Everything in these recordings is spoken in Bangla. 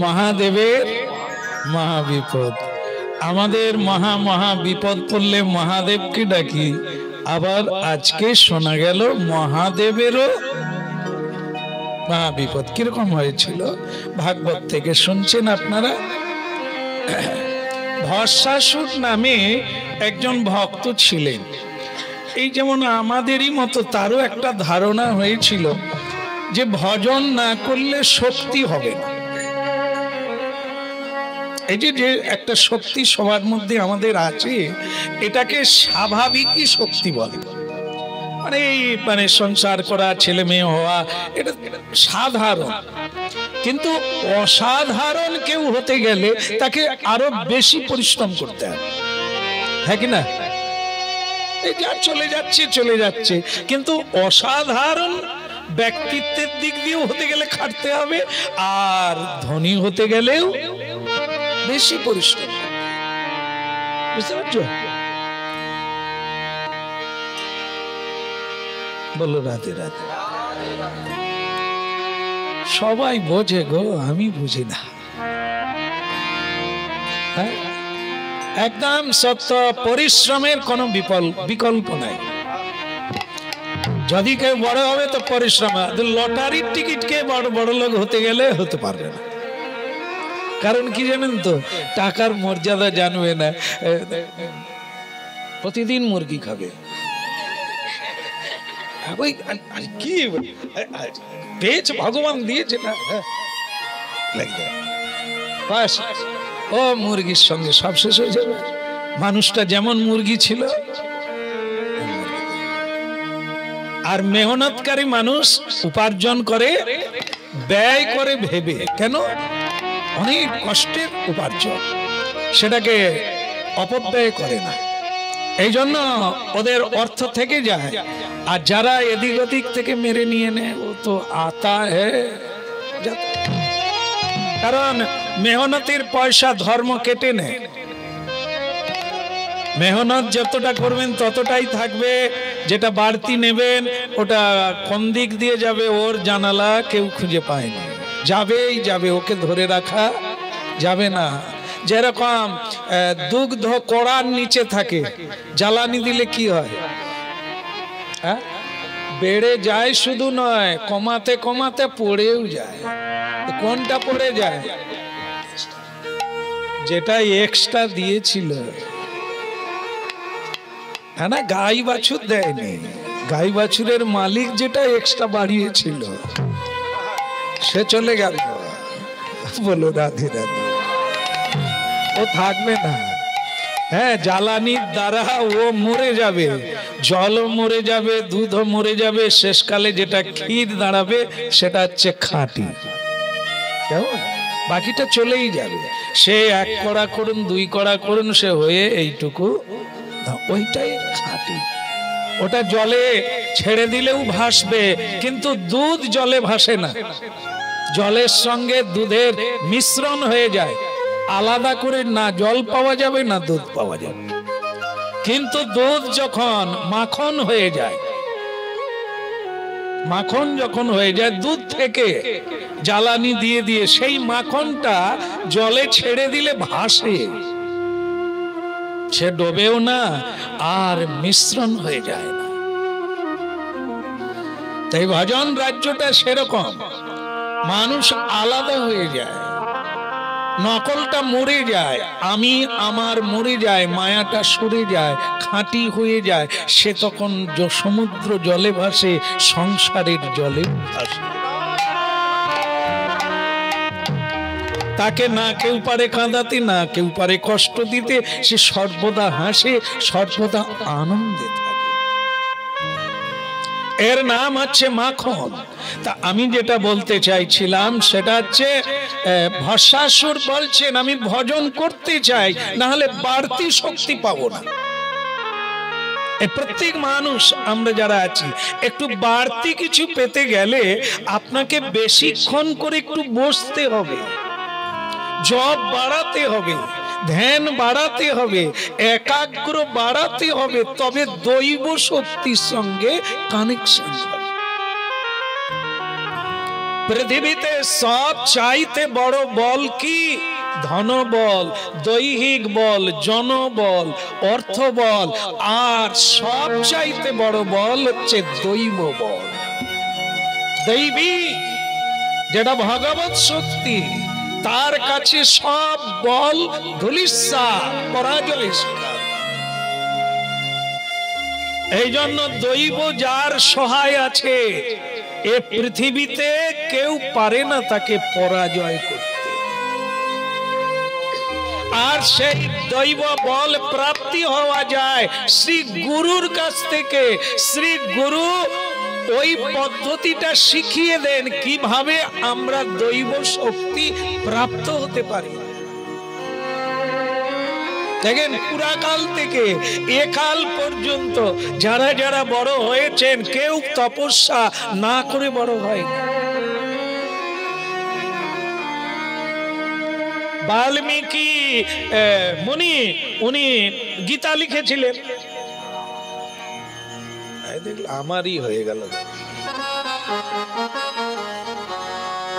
মহাদেবের মহাবিপদ। আমাদের মহা বিপদ পড়লে মহাদেবকে ডাকি, আবার আজকে শোনা গেল মহাদেবেরও মহাবিপদ। কিরকম হয়েছিল ভাগবত থেকে শুনছেন আপনারা। ভস্মাসুর নামে একজন ভক্ত ছিলেন। এই যেমন আমাদেরই মতো তারও একটা ধারণা হয়েছিল যে ভজন না করলে শক্তি হবে না। এই যে একটা শক্তি সবার মধ্যে আমাদের আছে, এটাকে স্বাভাবিকই শক্তি বলে। মানে সংসার করা, ছেলে মেয়ে হওয়া, এটা সাধারণ। কিন্তু অসাধারণ কেউ হতে গেলে তাকে আরো বেশি পরিশ্রম করতে হবে, হ্যাঁ কি না? এই যা চলে যাচ্ছে, কিন্তু অসাধারণ ব্যক্তিত্বের দিক দিয়েও হতে গেলে খাটতে হবে, আর ধনী হতে গেলেও বেশি পরিশ্রম। বুঝতে পারছো? বলো রাধে রাধে। সবাই বোঝে গো, আমি বুঝি না। হ্যাঁ, একদম সত্য। পরিশ্রমের কোনো বিকল্প নাই। যদি কেউ বড় হবে তো পরিশ্রম। লটারির টিকিট কে বড় লোক হতে গেলে হতে পারবে না। কারণ কি জানেন তো, টাকার মর্যাদা জানবে না। প্রতিদিন মুরগি খাবে, কি পেয়েছে ভগবান দিয়েছে না, ও মুরগির সঙ্গে সব শেষ হয়ে যাবে। মানুষটা যেমন মুরগি ছিল। আর মেহনতকারী মানুষ উপার্জন করে, ব্যয় করে ভেবে, কেন? অনেক কষ্টের উপার্জন, সেটাকে অপব্যয় করে না। এই জন্য ওদের অর্থ থেকে যায়। আর যারা এদিক ওদিক থেকে মেরে নিয়ে নেয়, ও তো আতা হ্যাঁ। কারণ মেহনতের পয়সা ধর্ম কেটে নেয়। মেহনত যতটা করবেন ততটাই থাকবে, যেটা বাড়তি নেবেন ওটা কোন দিক দিয়ে যাবে ওর জানালা কেউ খুঁজে পায় না। যাবে, ওকে ধরে রাখা যাবে না। যেরকম দুগ্ধ কড়ার নিচে থাকে, জ্বালানি দিলে কি হয়? হ্যাঁ, বেড়ে যায়, শুধু নয় কমাতে কমাতে পড়েও যায়। কোনটা পড়ে যায়? যেটা এক্সট্রা দিয়েছিল। হ্যাঁ না, গাই বাছুর দেয়নি, গাই বাছুরের মালিক যেটা এক্সট্রা বাড়িয়েছিল সে চলে গেল। বলো রাধে রাধে। ও থাকবে না। হ্যাঁ, জ্বালানির দ্বারা ও মরে যাবে, জলও মরে যাবে, দুধও মরে যাবে। শেষকালে যেটা ক্ষীর দাঁড়াবে সেটা হচ্ছে খাঁটি। কেমন? বাকিটা চলেই যাবে। সে 1 কড়া করুন, 2 কড়া করুন, সে হয়ে এইটুকু, ওইটাই খাঁটি। ওটা জলে ছেড়ে দিলেও ভাসবে, কিন্তু দুধ জলে ভাসে না। জলের সঙ্গে দুধের মিশ্রণ হয়ে যায়, আলাদা করে না জল পাওয়া যাবে না দুধ পাওয়া যাবে। কিন্তু দুধ যখন মাখন হয়ে যায়, মাখন যখন হয়ে যায়, দুধ থেকে জ্বালানি দিয়ে দিয়ে সেই মাখনটা জলে ছেড়ে দিলে ভাসে, সে ডোবেও না আর মিশ্রণ হয়ে যায় না। তাই ভজন রাজ্যটা সেরকম, মানুষ আলাদা হয়ে যায়, নকলটা মরে যায়, আমি আমার মরে যায়, মায়াটা সরে যায়, খাঁটি হয়ে যায়। সে তখন সমুদ্র জলে ভাসে, সংসারের জলে ভাসে। তাকে না কেউ পারে কাঁদাতে, না কেউ পারে কষ্ট দিতে। সে সর্বদা হাসে, সর্বদা আনন্দে থাকে। এর নাম হচ্ছে মাখন। তা আমি যেটা বলতে চাইছিলাম সেটা হচ্ছে, ভস্মাসুর বলছেন আমি ভজন করতে চাই, না হলে বাড়তি শক্তি পাবো না। প্রত্যেক মানুষ আমরা যারা আছি, একটু বাড়তি কিছু পেতে গেলে আপনাকে বেশিক্ষণ করে একটু বসতে হবে, জপ বাড়াতে হবে, ধ্যান বাড়াতে হবে, একাগ্র বাড়াতে হবে, তবে দৈব শক্তির সঙ্গে কানেকশন হবে। পৃথিবীতে সব চাইতে বড় বল কি? ধনবল, দৈহিক বল, জনবল, অর্থবল, আর সব চাইতে বড় বল হচ্ছে দৈব বল, দৈবী, যেটা ভগবত শক্তি। তার কাছে সব বল ধূলিসা, পরাজয়। এই জন্য দৈব যার সহায় আছে, এ পৃথিবীতে কেউ পারে না তাকে পরাজয় করতে। আর সেই দৈব বল প্রাপ্তি হওয়া যায় শ্রী গুরুর কাছ থেকে। শ্রী গুরু ওই পদ্ধতিটা শিখিয়ে দেন কিভাবে আমরা দৈব শক্তি প্রাপ্ত হতে পারি। দেখেন, পুরাকাল থেকে একাল পর্যন্ত যারা যারা বড় হয়েছেন, কেউ তপস্যা না করে বড় হয়। বাল্মীকি মুনি, উনি গীতা লিখেছিলেন। আমারই হয়ে গেল।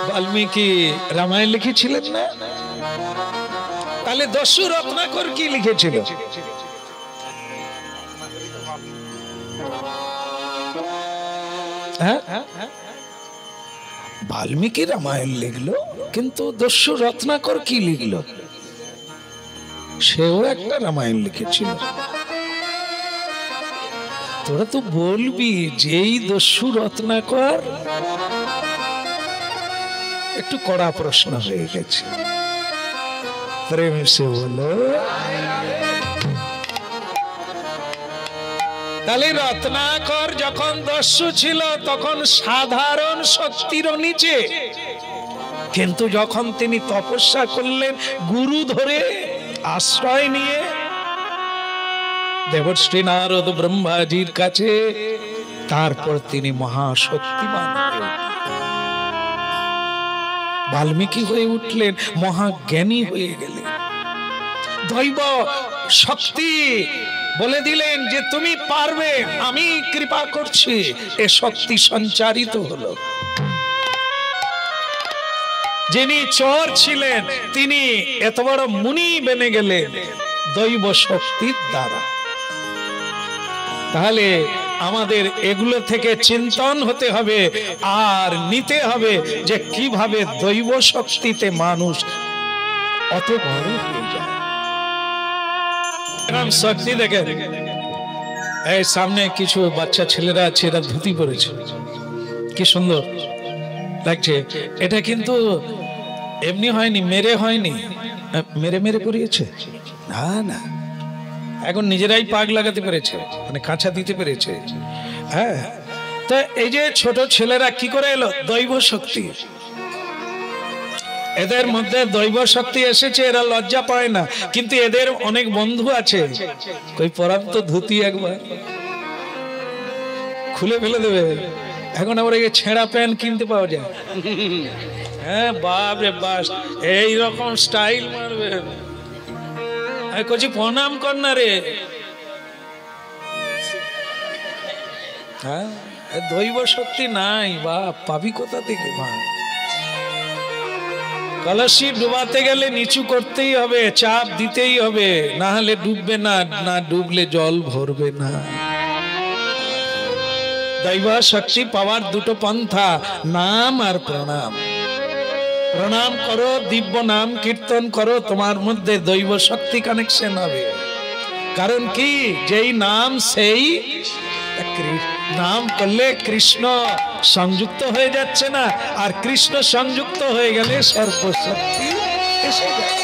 বাল্মীকি রামায়ণ লিখেছিলেন না? তাহলে দস্যু রত্নাকর কি লিখেছিল? বাল্মীকি রামায়ণ লিখলো, কিন্তু দস্যু রত্নাকর কি লিখলো? সেও একটা রামায়ণ লিখেছিল। তোরা তো বলবি যেই দস্যু রত্নাকর, একটু কড়া প্রশ্ন হয়ে গেছে। প্রেম সে বলো। তাহলে রত্নাকর যখন দস্যু ছিল তখন সাধারণ শক্তিরও নিচে, কিন্তু যখন তিনি তপস্যা করলেন গুরু ধরে আশ্রয় নিয়ে দেবশ্রী নারদ ব্রহ্মাজির কাছে, তারপর তিনি মহাশক্তিমান বাল্মীকি হয়ে উঠলেন, মহাজ্ঞানী হয়ে গেলেন। দৈব শক্তি বলে দিলেন যে তুমি পারবে, আমি কৃপা করছি। এ শক্তি সঞ্চারিত হলো। যিনি চোর ছিলেন তিনি এত বড় মুনি বনে গেলেন দৈব শক্তির দ্বারা। তাহলে আমাদের এগুলো থেকে চিন্তন হতে হবে আর নিতে হবে যে কিভাবে দৈব শক্তিতে মানুষ অত বড় হয়ে যায়। শক্তি দেখেন, এই সামনে কিছু বাচ্চা ছেলেরা আছে, এরা ধুতি পরেছে, কি সুন্দর লাগছে। এটা কিন্তু এমনি হয়নি, মেরে হয়নি, মেরে মেরে করিয়েছে না, না, এখন নিজেরাই পাগ লাগাতে পেরেছে, মানে কাঁচা দিতে পেরেছে। হ্যাঁ, তো এই যে ছোট ছেলেরা কি করে এলো? দৈব শক্তি। এদের মধ্যে দৈব শক্তি এসেছে, এরা লজ্জা পায় না, কিন্তু এদের অনেক বন্ধু আছে, কই পরান তো ধুতি একবার খুলে ফেলে দেবে। এখন আবার এই ছেঁড়া প্যান্ট কিনতে পাওয়া যায়। হ্যাঁ, বাপ রে বাস, এইরকম স্টাইল মারবে। কচি প্রণাম কর না রে। হ্যাঁ, দৈব শক্তি নাই, বাপ পাবি কোথা থেকে? মা কলসি ডুবাতে গেলে নিচু করতেই হবে, চাপ দিতেই হবে, না হলে ডুববে না, না ডুবলে জল ভরবে না। দৈব শক্তি পাওয়ার দুটো পন্থা, নাম আর প্রণাম। প্রণাম করো, দিব্য নাম কীর্তন করো, তোমার মধ্যে দৈব শক্তি কানেকশন হবে। কারণ কি, যেই নাম সেই নাম করলে কৃষ্ণ সংযুক্ত হয়ে যাচ্ছে না, আর কৃষ্ণ সংযুক্ত হয়ে গেলে সর্বশক্তি এসে যায়।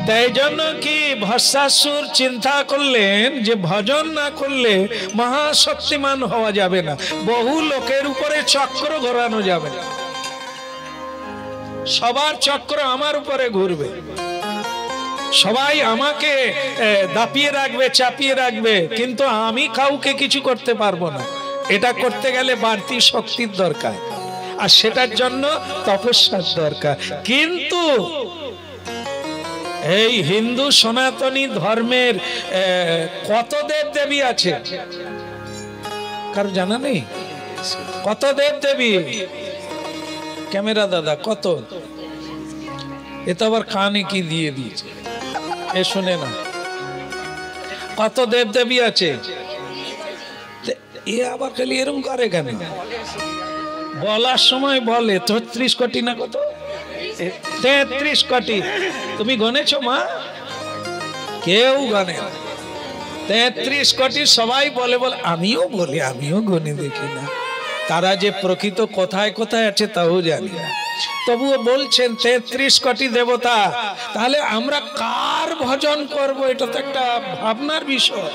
তাই জন্য কি ভস্মাসুর চিন্তা করলেন যে ভজন না করলে মহাশক্তিমান হওয়া যাবে না, বহু লোকের উপরে চক্র ঘোরানো যাবে না, সবার চক্র আমার উপরে ঘুরবে, সবাই আমাকে দাপিয়ে রাখবে, চাপিয়ে রাখবে, কিন্তু আমি কাউকে কিছু করতে পারবো না। এটা করতে গেলে বাড়তি শক্তির দরকার, আর সেটার জন্য তপস্যার দরকার। কিন্তু এই হিন্দু সনাতনী ধর্মের কত দেব দেবী আছে কারো জানা নেই? কত দেব দেবী? ক্যামেরা দাদা কত? এ তো আবার কানে কি দিয়ে দিয়েছে, এ শুনে না। কত দেব দেবী আছে? এ আবার খালি এরকম করে কেন? বলার সময় বলে ৩৬ কোটি না কত? ৩৩ কোটি। তুমি গনেছো মা? কেউ গনে না। ৩৩ কোটি সবাই বলে বলে, আমিও বলি, আমিও গনে দেখি না। তারা যে প্রকৃত কোথায় কোথায় আছে তাও জানি না, তবুও বলছেন ৩৩ কোটি দেবতা। তাহলে আমরা কার ভজন করব? এটা তো একটা ভাবনার বিষয়।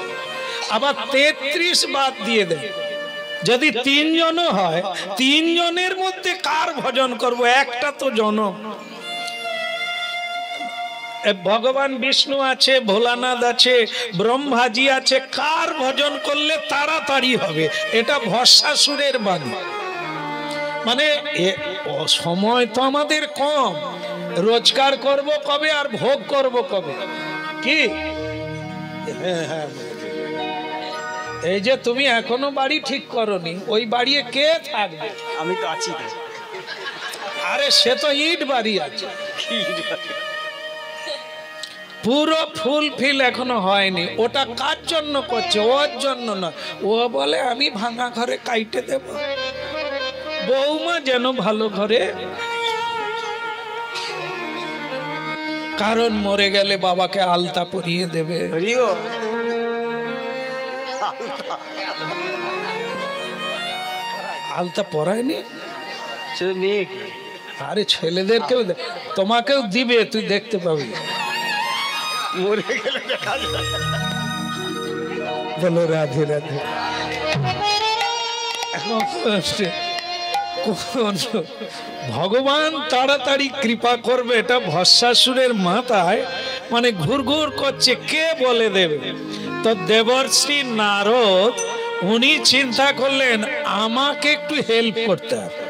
আবার ৩৩ বাদ দিয়ে দেয়, যদি ৩ জনও হয়, ৩ জনের মধ্যে কার ভজন করব? একটা তো জনম। ভগবান বিষ্ণু আছে, ভোলানাথ আছে, ব্রহ্মাজি আছে, কার ভজন করলে তাড়াতাড়ি হবে? এটা ভস্মাসুরের বাণী। মানে সময় তো আমাদের কম, রোজগার করব কবে আর ভোগ করব কবে? কি এই যে তুমি এখনো বাড়ি ঠিক করনি, ওই বাড়ি কে থাকবে? আমি তো আছি। আরে সে তো ইট বাড়ি আছে, পুরো ফুলফিল এখনো হয়নি। ওটা কার জন্য করছে? ওর জন্য না। ও বলে আমি ভাঙা ঘরে কাইটে দেব, বৌমা যেন ভালো ঘরে, কারণ মরে গেলে বাবাকে আলতা পরিয়ে দেবে। আলতা পরায়নি? আরে ছেলেদেরকেও, তোমাকেও দিবে, তুই দেখতে পাবি। মরে গেলে দেখা যাবে। বলো রাধে রাধে। ভগবান তাড়াতাড়ি কৃপা করবে, এটা ভস্মাসুরের মাথায় মানে ঘুরঘুর করছে, কে বলে দেবে? তো দেবর্ষি নারদ উনি চিন্তা করলেন আমাকে একটু হেল্প করতে হবে।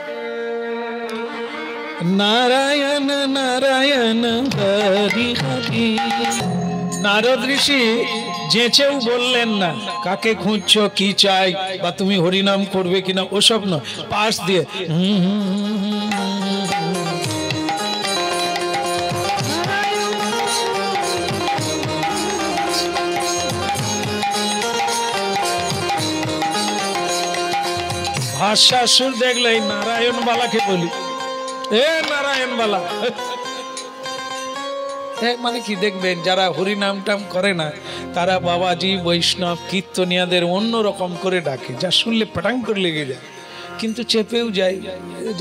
নারায়ণ নারায়ণ হরি হরি। নারদ ঋষি যেচেও বললেন না কাকে খুঁজছো, কি চাই, বা তুমি হরিনাম করবে কিনা, ওসব না। পাশ দিয়ে ভাষাসুর দেখলে নারায়ণ বালাকে বলি, এ নারায়ণ বালা। মানে কি দেখবেন, যারা হরিনাম টাম করে না তারা বাবাজি বৈষ্ণব কীর্তনিয়াদের অন্য রকম করে ডাকে, যা শুনলে পটাং করে লেগে যায়, কিন্তু চেপেও যায়,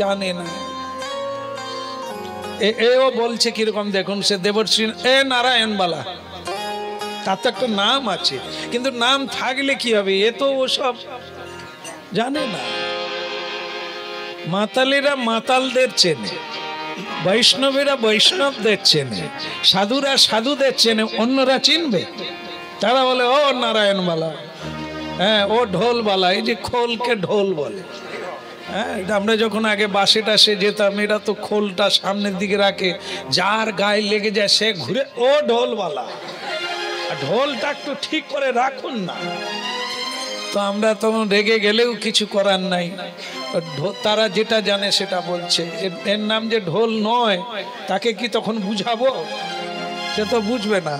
জানে না। এও বলছে কিরকম দেখুন, সে দেবর্ষি এ নারায়ণ বালা, তার তো একটা নাম আছে, কিন্তু নাম থাকলে কি হবে? এ তো ওসব জানে না। মাতালেরা মাতালদের চেনে, বৈষ্ণবেরা বৈষ্ণবদের চেনে, সাধুরা সাধুদের চেনে, অন্যরা চিনবে? তারা বলে ও নারায়ণ বালা, হ্যাঁ ও ঢোল বালা, এই যে খোলকে ঢোল বলে। হ্যাঁ, আমরা যখন আগে বাসে টাসে যেতাম, এরা তো খোলটা সামনের দিকে রাখে, যার গায়ে লেগে যায় সে ঘুরে ও ঢোল বালা, ঢোলটা একটু ঠিক করে রাখুন না। তো আমরা তখন রেগে গেলেও কিছু করার নাই, তারা যেটা জানে সেটা বলছে। এর নাম যে ঢোল নয়, তাকে কি তখন বুঝাবো? সে তো বুঝবে না,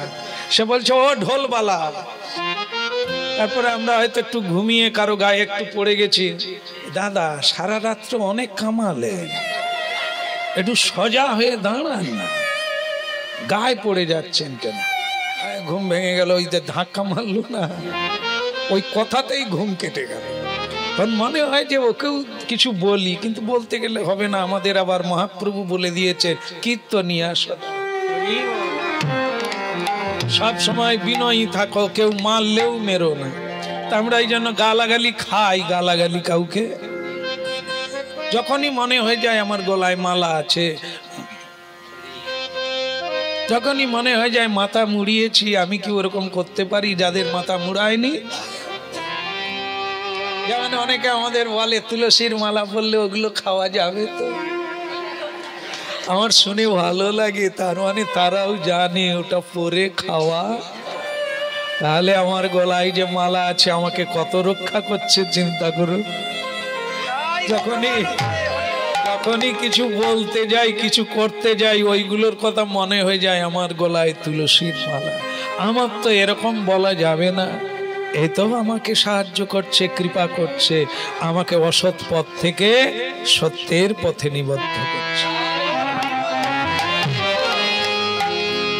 সে বলছে ও ঢোলবালা। তারপরে আমরা হয়তো একটু ঘুমিয়ে কারো গায়ে একটু পড়ে গেছি, দাদা সারা রাত্র অনেক কামালেন, একটু সজা হয়ে দাঁড়ান না, গায়ে পড়ে যাচ্ছেন কেন? ঘুম ভেঙে গেল, ওই যে ধাক্কা মারলো না, ওই কথাতেই ঘুম কেটে গেল। তখন মনে হয় যে ওকেও কিছু বলি, কিন্তু বলতে গেলে হবে না, আমাদের আবার মহাপ্রভু বলে দিয়েছে কীর্তনিয়া সব সময় বিনয়ী থাকো, কেউ মারলেও মেরো না। তা আমরা এই জন্য গালাগালি খাই, গালাগালি কাউকে যখনই মনে হয়ে যায় আমার গলায় মালা আছে, যখনই মনে হয়ে যায় মাথা মুড়িয়েছি, আমি কি ওরকম করতে পারি যাদের মাথা মুড়ায়নি? যেমন অনেকে আমাদের বলে তুলসীর মালা পরলে ওগুলো খাওয়া যাবে, তো আমার শুনে ভালো লাগে, তার মানে তারাও জানে ওটা পরে খাওয়া। তাহলে আমার গলায় যে মালা আছে আমাকে কত রক্ষা করছে চিন্তা করো। যখনই কিছু বলতে যাই, কিছু করতে যাই, ওইগুলোর কথা মনে হয়ে যায় আমার গলায় তুলসীর মালা। আমার তো এরকম বলা যাবে না, এ তো আমাকে সাহায্য করছে, কৃপা করছে, আমাকে অসৎ পথ থেকে সত্যের পথে নিবদ্ধ করছে।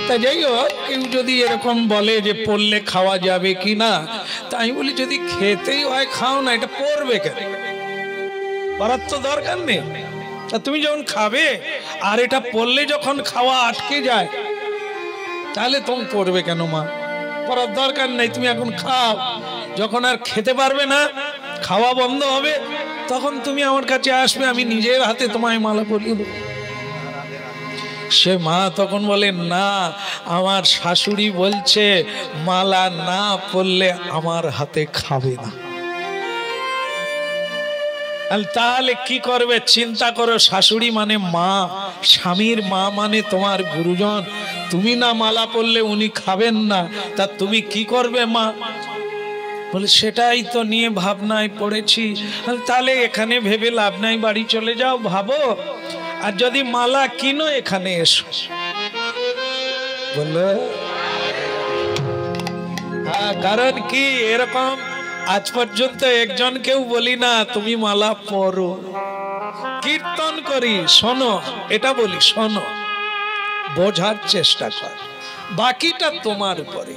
তা যাই হোক, কেউ যদি এরকম বলে যে পড়লে খাওয়া যাবে কি না, তাই বলি যদি খেতেই হয় খাও না, এটা পড়বে কেন? পড়ার তো দরকার নেই। তা তুমি যখন খাবে আর এটা পড়লে যখন খাওয়া আটকে যায়, তাহলে তুমি পড়বে কেন? মা, পড়ার দরকার নেই, তুমি এখন খাও। যখন আর খেতে পারবে না, খাওয়া বন্ধ হবে, তখন তুমি আমার কাছে আসবে, আমি নিজের হাতে তোমায় মালা পরিয়ে দেবো। সে মা তখন বলে, না, আমার শাশুড়ি বলছে মালা না পরলে আমার হাতে খাবে না। তাহলে কি করবে? চিন্তা করো, শাশুড়ি মানে মা, স্বামীর মা মানে তোমার গুরুজন। তুমি না মালা পরলে উনি খাবেন না, তা তুমি কি করবে মা? বলে সেটাই তো নিয়ে ভাবনায় পড়েছি। তাহলে এখানে ভেবে লাভ নাই, বাড়ি চলে যাও, ভাবো, আর যদি মালা কিনো এখানে এসো। বললো হ্যাঁ, কারণ কি এরকম আজ পর্যন্ত একজন কেউ বলি না তুমি মালা পরো, কীর্তন করি, শোনো, এটা বলি শোনো, বোঝার চেষ্টা কর, বাকিটা তোমার উপরে।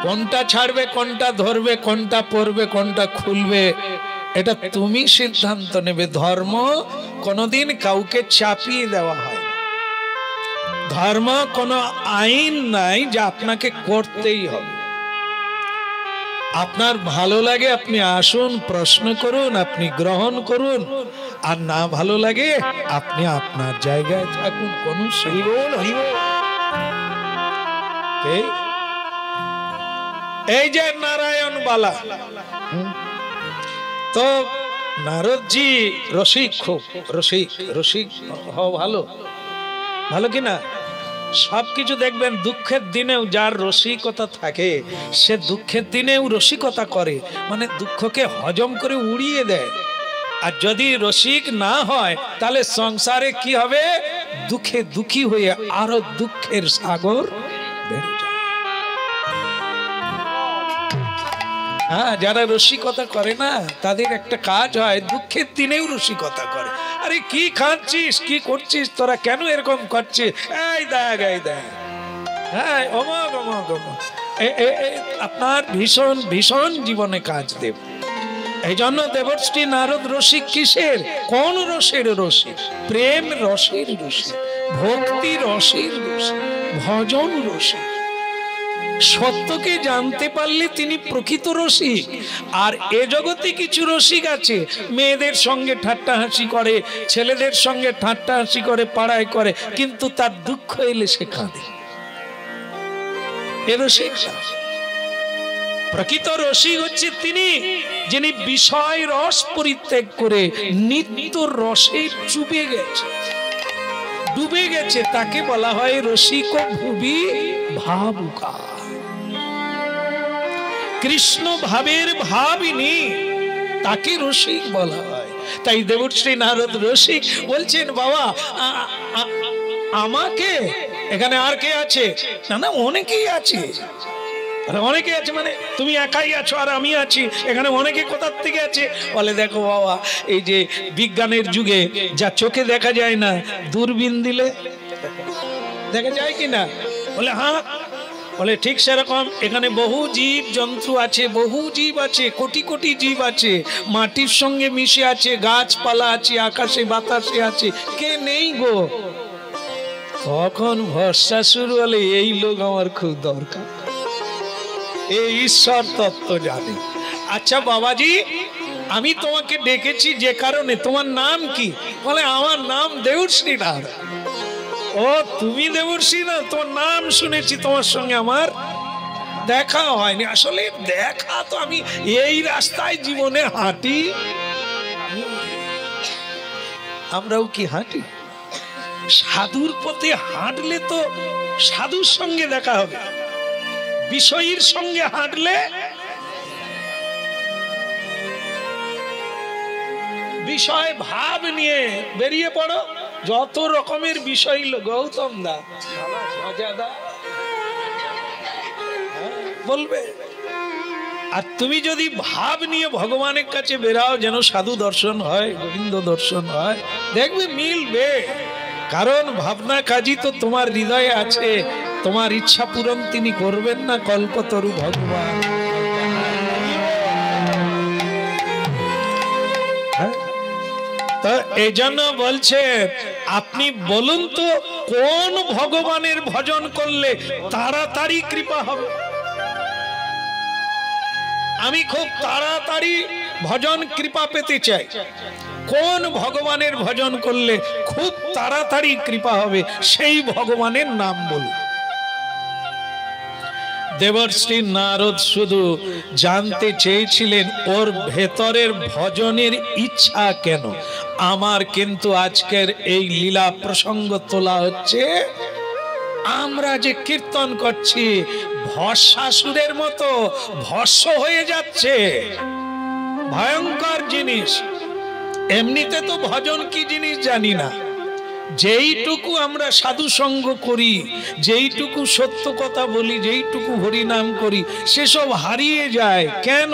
কোনটা ছাড়বে, কোনটা ধরবে, কোনটা পড়বে, কোনটা খুলবে, এটা তুমি সিদ্ধান্ত নেবে। ধর্ম কোনোদিন কাউকে চাপিয়ে দেওয়া হয়। ধর্ম কোনো আইন নাই যে আপনাকে করতেই হবে। আপনার ভালো লাগে আপনি আসুন, প্রশ্ন করুন, আপনি গ্রহণ করুন, আর না ভালো লাগে আপনি আপনার জায়গায় থাকুন। কোন এই যে নারায়ণ বালা, তো নারদজি রসিক, খুব রসিক, রসিক হও ভালো, ভালো কিনা? সবকিছু দেখবেন, দুঃখের দিনেও যার রসিকতা থাকে সে দুঃখের দিনেও রসিকতা করে, মানে দুঃখকে হজম করে উড়িয়ে দেয়। আর যদি রসিক না হয় তাহলে সংসারে কি হবে? দুঃখে দুঃখী হয়ে আরো দুঃখের সাগর বেড়ে যায়। হ্যাঁ, যারা রসিকতা করে না তাদের একটা কাজ হয়, দুঃখের দিনেও রসিকতা করে। আরে কি খাচ্ছিস, কি করছিস তোরা, কেন এরকম করছিস, এই দেখ, এই দেখ, হ্যাঁ অমক অমক অমক, আপনার ভীষণ ভীষণ জীবনে কাজ দেব। এই জন্য দেবশ্রী নারদ রসিক কিসের? কোন রসের রসিক? প্রেম রসের রসিক, ভক্তি রসের রসিক, ভজন রসিক। সত্যকে জানতে পারলে তিনি প্রকৃত রসিক। আর এ জগতে কিছু রসিক আছে, মেয়েদের সঙ্গে ঠাট্টা হাসি করে, ছেলেদের সঙ্গে ঠাট্টা হাসি করে, পাড়ায় করে, কিন্তু তার দুঃখ এলে সে কাঁদে। এ রসিক। প্রকৃত রসিক হচ্ছে তিনি যিনি বিষয় রস পরিত্যাগ করে নিত্য রসে চুবে গেছে, ডুবে গেছে, তাকে বলা হয় রসিক ভুবি ভাবুকা। কৃষ্ণ ভাবের ভাবিনী, তাকে রসিক বলা হয়। তাই দেবশ্রী নারদ রসিক বলছেন, বাবা আমাকে এখানে আর কে আছে? না না, অনেকেই আছে, অনেকে আছে, মানে তুমি একাই আছো আর আমি আছি, এখানে অনেকে কোথার থেকে আছে। বলে দেখো বাবা, এই যে বিজ্ঞানের যুগে যা চোখে দেখা যায় না, দূরবীন দিলে দেখা যায় কি না? বলে হ্যাঁ। বলে ঠিক সেরকম এখানে বহু জীব জন্তু আছে, বহু জীব আছে, কোটি কোটি জীব আছে, মাটির সঙ্গে মিশে আছে, গাছপালা আছে, আকাশে বাতাসে আছে, কে নেই গো? তখন ভরসা শুরু হলে এই লোক আমার খুব দরকার, এই ঈশ্বর তত্ত্ব জানে। আচ্ছা বাবাজি, আমি তোমাকে ডেকেছি যে কারণে, তোমার নাম কি? বলে আমার নাম দেবশ্রী নারায়ণ। ও তুমি দেবশ্রী না, তোমার নাম শুনেছি, তোমার সঙ্গে আমার দেখা হয়নি। আসলে দেখা তো আমি এই রাস্তায় জীবনে হাঁটি, আমরাও কি হাঁটি? সাধুর পথে হাঁটলে তো সাধুর সঙ্গে দেখা হবে, বিষয়ের সঙ্গে হাঁটলে বিষয় ভাব নিয়ে বেরিয়ে পড়ো, যত রকমের বিষয়। গৌতম দা, অজাদা বলবে। আর তুমি যদি ভাব নিয়ে ভগবানের কাছে বেরাও, যেন সাধু দর্শন হয়, গোবিন্দ দর্শন হয়, দেখবে মিলবে। কারণ ভাবনা কাজী তো তোমার হৃদয়ে আছে, তোমার ইচ্ছা পূরণ তিনি করবেন না? কল্পতরু ভগবান। তা এই জন্য বলছে, আপনি বলুন তো কোন ভগবানের ভজন করলে তাড়াতাড়ি কৃপা হবে? আমি খুব তাড়াতাড়ি ভজন কৃপা পেতে চাই। কোন ভগবানের ভজন করলে খুব তাড়াতাড়ি কৃপা হবে, সেই ভগবানের নাম বলুন। দেবর্ষি নারদ শুধু জানতে চেয়েছিলেন ওর ভেতরের ভজনের ইচ্ছা কেন। আমার কিন্তু আজকের এই লীলা প্রসঙ্গ তোলা হচ্ছে, আমরা যে কীর্তন করছি ভস্মাসুরের মতো ভস্ম হয়ে যাচ্ছে, ভয়ঙ্কর জিনিস। এমনিতে তো ভজন কি জিনিস জানি না, যেইটুকু আমরা সাধু সঙ্গ করি, যেইটুকু সত্য কথা বলি, যেইটুকু হরিনাম করি, সেসব হারিয়ে যায়। কেন?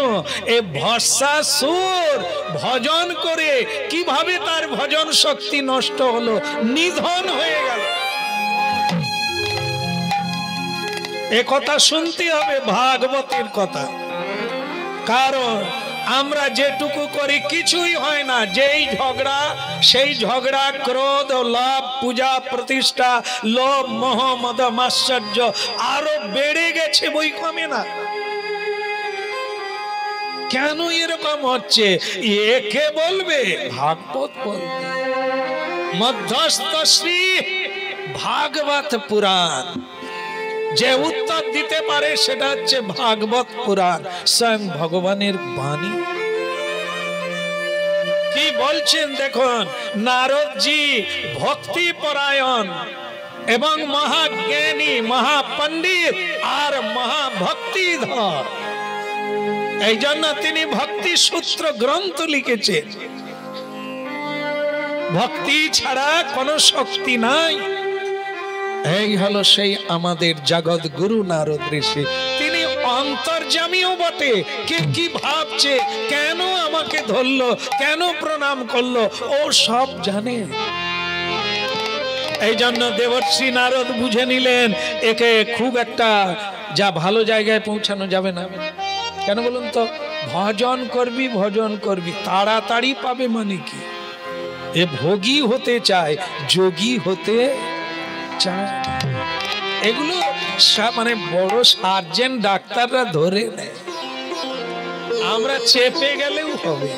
এ ভস্মাসুর ভজন করে কিভাবে তার ভজন শক্তি নষ্ট হলো, নিধন হয়ে গেল। এ কথা শুনতে হবে, ভাগবতের কথা। কারণ আমরা যেটুকু করি কিছুই হয় না। যেই ঝগড়া, সেই ঝগড়া ক্রোধ, লাভ, পূজা, প্রতিষ্ঠা, লোভ, মোহ, মদ, মাশ্চর্য আরো বেড়ে গেছে, বই কমে না। কেন এরকম হচ্ছে? একে বলবে ভাগবত বলবে, মধ্যস্থ শ্রী ভাগবত পুরাণ। যে উত্তর দিতে পারে সেটা হচ্ছে ভাগবত পুরাণ, স্বয়ং ভগবানের বাণী। কি বলছেন দেখুন, নারদজি ভক্তি পরায়ণ এবং মহাজ্ঞানী, মহাপণ্ডিত আর মহাভক্তিধর। এই জন্য তিনি ভক্তি সূত্র গ্রন্থ লিখেছেন। ভক্তি ছাড়া কোনো শক্তি নাই। এই হলো সেই আমাদের জগৎ গুরু নারদ ঋষি। তিনি অন্তর্যামীও বটে। কে কি ভাবছে, কেন আমাকে ধরলো, কেন প্রণাম করলো, ও সব জানে। এই জন্য দেবর্ষি নারদ বুঝে নিলেন একে খুব একটা যা ভালো জায়গায় পৌঁছানো যাবে না। কেন বলুন তো? ভজন করবি, ভজন করবি, তাড়াতাড়ি পাবে মানে কি? এ ভোগী হতে চায়, যোগী হতে চায়। এগুলো মানে বড় সার্জেন ডাক্তাররা ধরে নেয়, আমরা চেপে গেলেও হবে।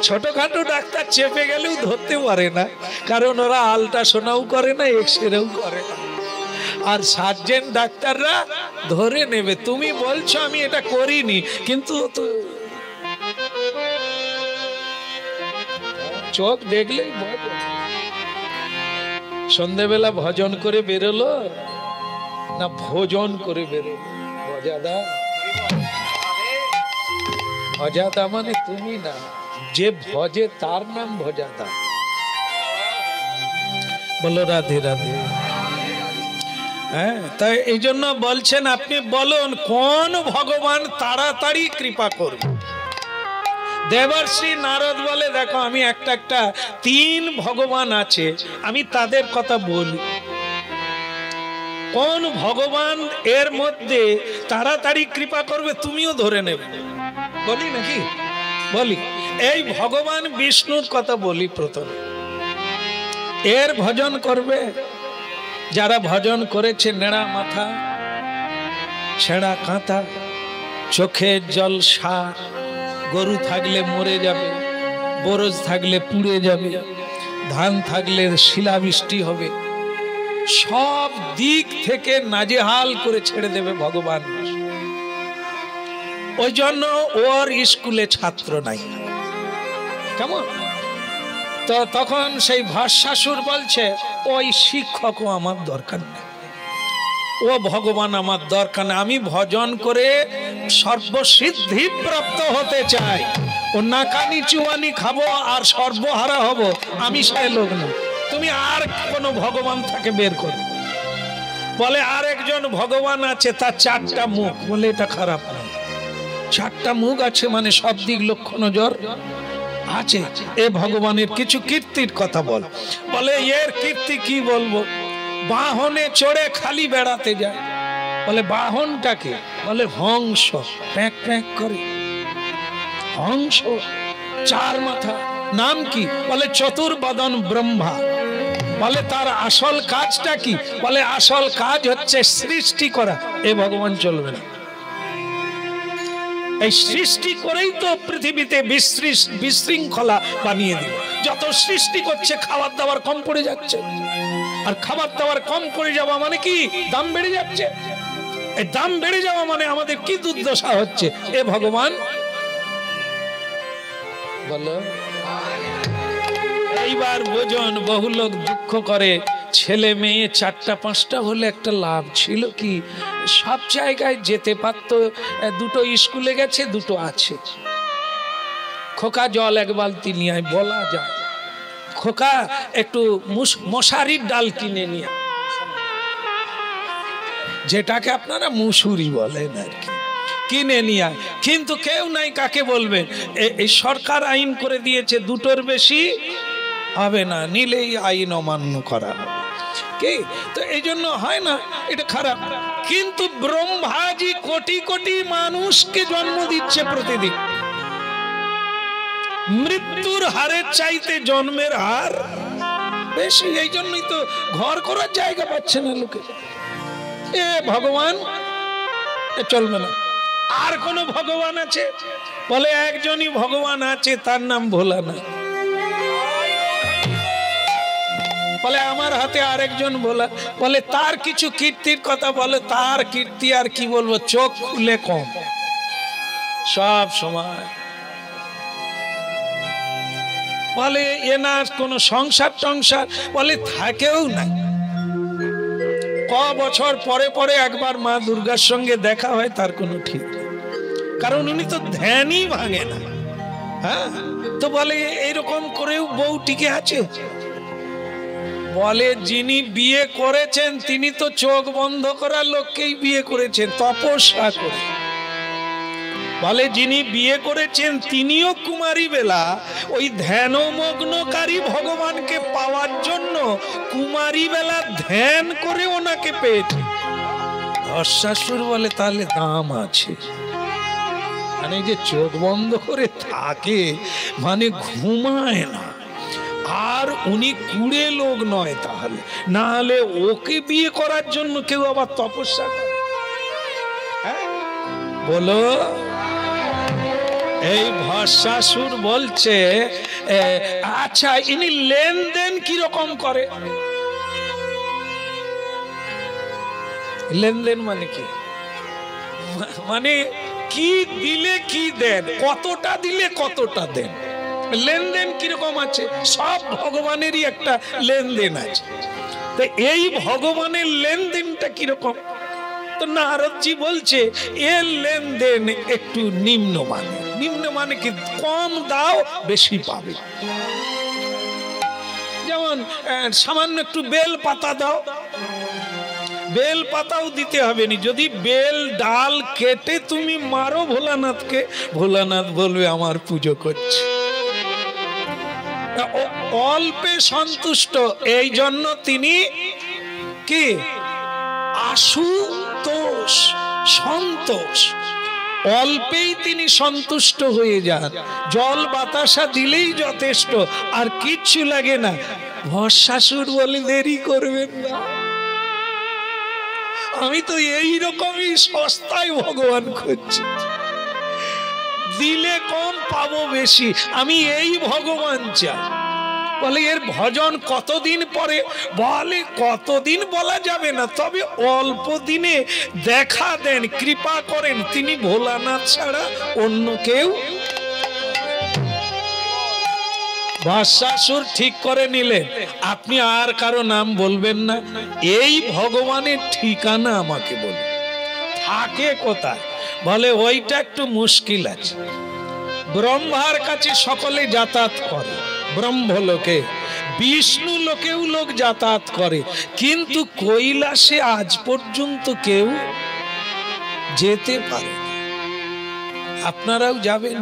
ছোটখাটো ডাক্তার চেপে গেলেও ধরতে পারে না, কারণ ওরা আল্ট্রাসাউন্ডও করে না, এক্সরেও করে না। আর সার্জেন ডাক্তাররা ধরে নেবে। তুমি বলছো আমি এটা করিনি, কিন্তু চোখ দেখলেই বলো। সন্ধ্যেবেলা ভজন করে বেরোলো না ভোজন করে বেরোলো? ভজাদা, ভজাদা মানে তুমি না, যে ভজে তার নাম ভজাদা। বলো রাধে রাধে। হ্যাঁ, তাই এই জন্য বলছেন আপনি বলুন কোন ভগবান তাড়াতাড়ি কৃপা করবে। দেবর্ষি নারদ বলে দেখো আমি একটা 3 ভগবান আছে, আমি তাদের কথা বলি। কোন ভগবান এর মধ্যে তাড়াতাড়ি কৃপা করবে তুমিও ধরে নেবে। বলি নাকি? বলি। এই ভগবান বিষ্ণুর কথা বলি প্রথমে। এর ভজন করবে যারা ভজন করেছে, নেড়া মাথা, ছেঁড়া কাঁথা, চোখের জল সার, গরু থাকলে মরে যাবে, বরজ থাকলে পুড়ে যাবে, ধান থাকলে শিলাবৃষ্টি হবে, সব দিক থেকে নাজেহাল করে ছেড়ে দেবে ভগবান। ওই জন্য ওর স্কুলে ছাত্র নাই। কেমন? তো তখন সেই ভস্মাসুর বলছে ওই শিক্ষকও আমার দরকার নেই, ও ভগবান আমার দরকার নেই, আমি ভজন করে সর্বসিদ্ধি প্রাপ্ত হতে চাই। ও নাকানি চুয়ানি খাবো আর সর্বহারা হব, আমি সেই লোক না। তুমি আর কোন ভগবান থাকে বের করো। বলে আর একজন ভগবান আছে, তার 4টা মুখ। বলে এটা খারাপ না, 4টা মুখ আছে মানে সব দিক লক্ষ্য নজর আছে। এ ভগবানের কিছু কীর্তির কথা বল। বলে এর কীর্তি কি বলবো? বাহনে চড়ে খালি বেড়াতে যায়। বলে বাহনটাকে? বলে হংস, প্যাক প্যাক করে হংস, 4 মাথা। নাম কি? বলে চতুর্বদন ব্রহ্মা। বলে তার আসল কাজটা কি? বলে আসল কাজ হচ্ছে সৃষ্টি করা। এ ভগবান চলবে না। এই সৃষ্টি করেই তো পৃথিবীতে বিশৃঙ্খলা বানিয়ে দিল। যত সৃষ্টি করছে খাবার দাবার কম পড়ে যাচ্ছে, আর খাবার দাবার কম পড়ে যাওয়া মানে কি? দাম বেড়ে যাচ্ছে। এই দাম বেড়ে যাওয়া মানে আমাদের কি দুর্দশা হচ্ছে? এ ভগবান বলো। এইবার বোঝন, বহু লোক দুঃখ করে, ছেলে মেয়ে 4টা 5টা হলে একটা লাভ ছিল কি? সব জায়গায় যেতে পারত। 2টো স্কুলে গেছে, 2টো আছে। খোকা জল 1 বালতি নিয়ে আয়, বলা যায়। খোকা একটু মশারির ডাল কিনে নিয়ে, যেটাকে আপনারা মুসুরি বলেন আর কি, কিনে নিয়ে আয়। কিন্তু কেউ নাই কাকে বলবেন। এই সরকার আইন করে দিয়েছে 2টোর বেশি হবে না, নিলেই আইন অমান্য করা হবে। কি তো এই জন্য হয় না, এটা খারাপ। কিন্তু ব্রহ্মাজি কোটি কোটি মানুষকে জন্ম দিচ্ছে প্রতিদিন। মৃত্যুর হারের চাইতে জন্মের হার বেশি। এই জন্যই তো ঘর করার জায়গা পাচ্ছে না লোকে। এ ভগবান চলবে না। আর কোন ভগবান আছে? বলে একজনই ভগবান আছে, তার নাম ভোলানাথ। বলে আমার হাতে আরেকজন ভোলা। বলে তার কিছু কীর্তির কথা বলে। তার কীর্তি আর কি বলবো, চোখ খুলে কম সব সময়। বলে এ না কোন সংসার টংসার, বলে থাকেও না। বছর পরে পরে একবার মা দুর্গার সঙ্গে দেখা হয়, তার কোনো ঠিক নেই, কারণ উনি তো ধ্যানই ভাঙে না। হ্যাঁ, তো বলে এইরকম করেও বউ টিকে আছে। বলে যিনি বিয়ে করেছেন তিনি তো চোখ বন্ধ করা লোককেই বিয়ে করেছেন, তপস্যা করে। বলে যিনি বিয়ে করেছেন তিনিও কুমারী বেলা ওই ধ্যানমগ্নকারী ভগবানকে পাওয়ার জন্য কুমারী বেলা ধ্যান করে ওনাকে পেয়েছে। শাশুর বলে তাহলে দাম আছে। মানে যে চোখ বন্ধ করে থাকে মানে ঘুমায় না, আর উনি কুড়ে লোক নয়, তাহলে না হলে ওকে বিয়ে করার জন্য কেউ আবার তপস্যা করে? বলো। এই ভস্মাসুর বলছে আচ্ছা ইনি লেনদেন কিরকম করে? লেনদেন মানে কি? মানে কি দিলে কি দেন, কতটা দিলে কতটা দেন। লেনদেন কিরকম আছে? সব ভগবানেরই একটা লেনদেন আছে। তো এই ভগবানের লেনদেনটা কিরকম? তো নারদজি বলছে এর লেনদেন একটু নিম্ন মানে। নিম্ন মানে কি? কম দাও বেশি পাবে। যেমন সামান্য একটু বেল পাতা দাও, বেল পাতাও দিতে হবে না। যদি বেল ডাল কেটে তুমি মারো ভোলানাথকে, ভোলানাথ বলবে আমার পুজো করছে। অল্পে সন্তুষ্ট, এই জন্য তিনি কি আশুতোষ, সন্তোষ। অল্পেই তিনি সন্তুষ্ট হয়ে যান। জল বাতাসা দিলেই যথেষ্ট, আর কিচ্ছু লাগে না। ভস্মাসুর বলে দেরি করবেন না, আমি তো এইরকমই সস্তায় ভগবান খুঁজছি, দিলে কম পাবো বেশি, আমি এই ভগবান চাই। বলে এর ভজন কতদিন পরে? বলে কতদিন বলা যাবে না, তবে অল্প দিনে দেখা দেন, কৃপা করেন, তিনি ভোলানাথ ছাড়া অন্য কেউ। ভস্মাসুর ঠিক করে নিলেন আপনি আর কারো নাম বলবেন না, এই ভগবানের ঠিকানা আমাকে বলুন, থাকে কোথায়? বলে ওইটা একটু মুশকিল আছে। ব্রহ্মার কাছে সকলে যাতায়াত করে, ব্রহ্মলোকে, বিষ্ণু লোকেও লোক যাতায়াত করে, কিন্তু কৈলাসে আজ পর্যন্ত কেউ যেতে পারে না। আপনারাও যাবেন,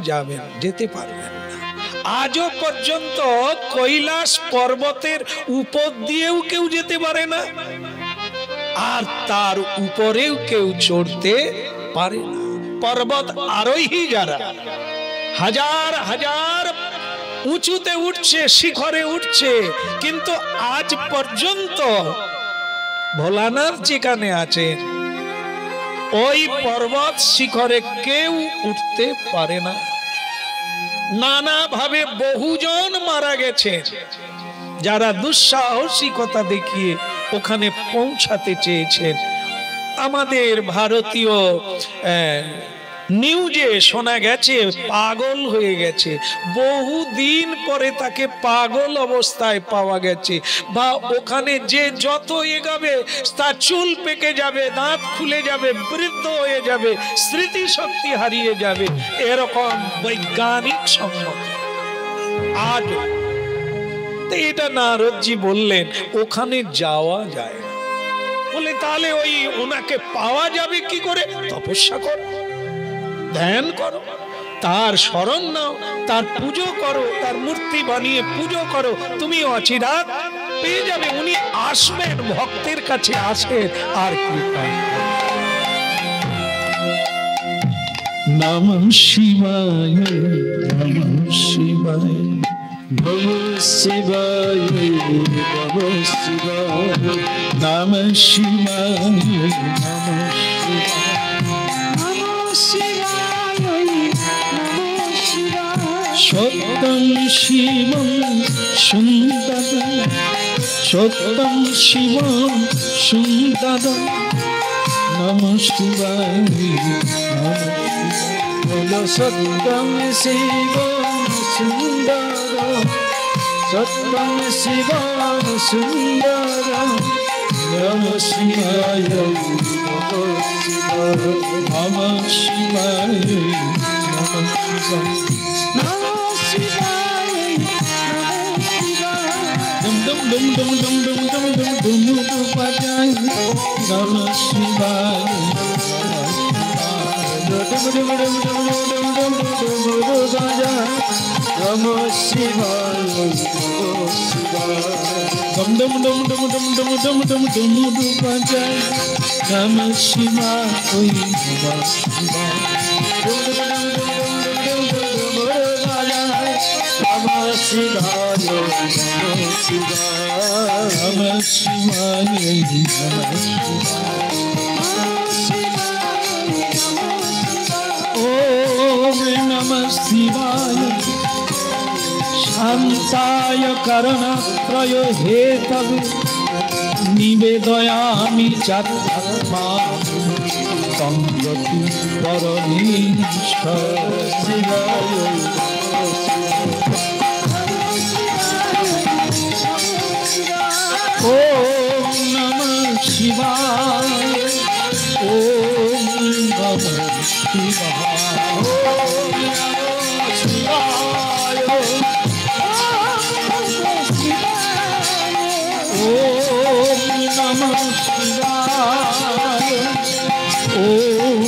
যেতে পারবেন না। আজও পর্যন্ত কৈলাস পর্বতের উপর দিয়েও কেউ যেতে পারে না, আর তার উপরেও কেউ চড়তে পারে না। পর্বত আরোহী যারা হাজার হাজার উঁচুতে উঠছে, শিখরে উঠছে, কিন্তু আজ পর্যন্ত ভোলানাথ যেখানে আছেন ওই পর্বত শিখরে কেউ উঠতে পারে না। নানা ভাবে বহুজন মারা গেছেন যারা দুঃসাহসিকতা দেখিয়ে ওখানে পৌঁছাতে চেয়েছেন। আমাদের ভারতীয় নিউজে শোনা গেছে পাগল হয়ে গেছে, বহুদিন পরে তাকে পাগল অবস্থায় পাওয়া গেছে, বা ওখানে যে যত এগাবে তার চুল পেকে যাবে, দাঁত খুলে যাবে, বৃদ্ধ হয়ে যাবে, স্মৃতিশক্তি হারিয়ে যাবে, এরকম বৈজ্ঞানিক সম্মত। আজ এটা নারদজি বললেন ওখানে যাওয়া যায় না। বলে তাহলে ওই ওনাকে পাওয়া যাবে কি করে? তপস্যা করো, ধ্যান করো, তার শরণ নাও, তার পুজো করো, তার মূর্তি বানিয়ে পুজো করো, তুমি অচিরাত পেয়ে যাবে। উনি আসবেন, ভক্তের কাছে আসেন, আর কৃপা। নমঃ শিবায়, নমঃ শিবায়, নমঃ শিবায়, নমঃ শিবায়, নমঃ শিবায়, নমঃ শিবায়। সত্যং শিবং সুন্দরং, সত্যং শিবং সুন্দরং, নমঃ শিবায়, নমঃ শিবায়। সত্যং শিবং সুন্দরং, সত্যং শিবং সুন্দরং, নমঃ শিবায়, নমঃ শিবায়, নমঃ শিবায়, নমঃ শিবায়, নমঃ শিবায়। ডুম ডুম ডুম ডুম ডুম ডুম ডুম ডুম ডুম ডুম বাজায়, নমঃ শিবায়, ডুম ডুম ডুম ডুম ডুম ডুম ডুম ডুম বাজায়, নমঃ শিবায়, নমঃ শিবায়। ডুম ডুম ডুম ডুম ডুম ডুম ডুম ডুম ডুম ডুম বাজায়, নমঃ শিবায়, নমঃ শিবায়। ডুম ডুম ডুম ডুম ডুম ডুম ডুম ডুম বাজায়, নমঃ শিবায়, নমঃ শিবায়, নমঃ শিবায়, নমঃ শিবায়। ওম নমঃ শিবায়। শান্তায় করণত্রয় হেতবে নিবেদয়ামি চাত্মা তং গতি পরমেশ্বর শিবায়। ওম নমঃ শিবায়, ওম নমঃ শিবায়, ওম নমঃ শিবায়, ওম নমঃ শিবায়, ওম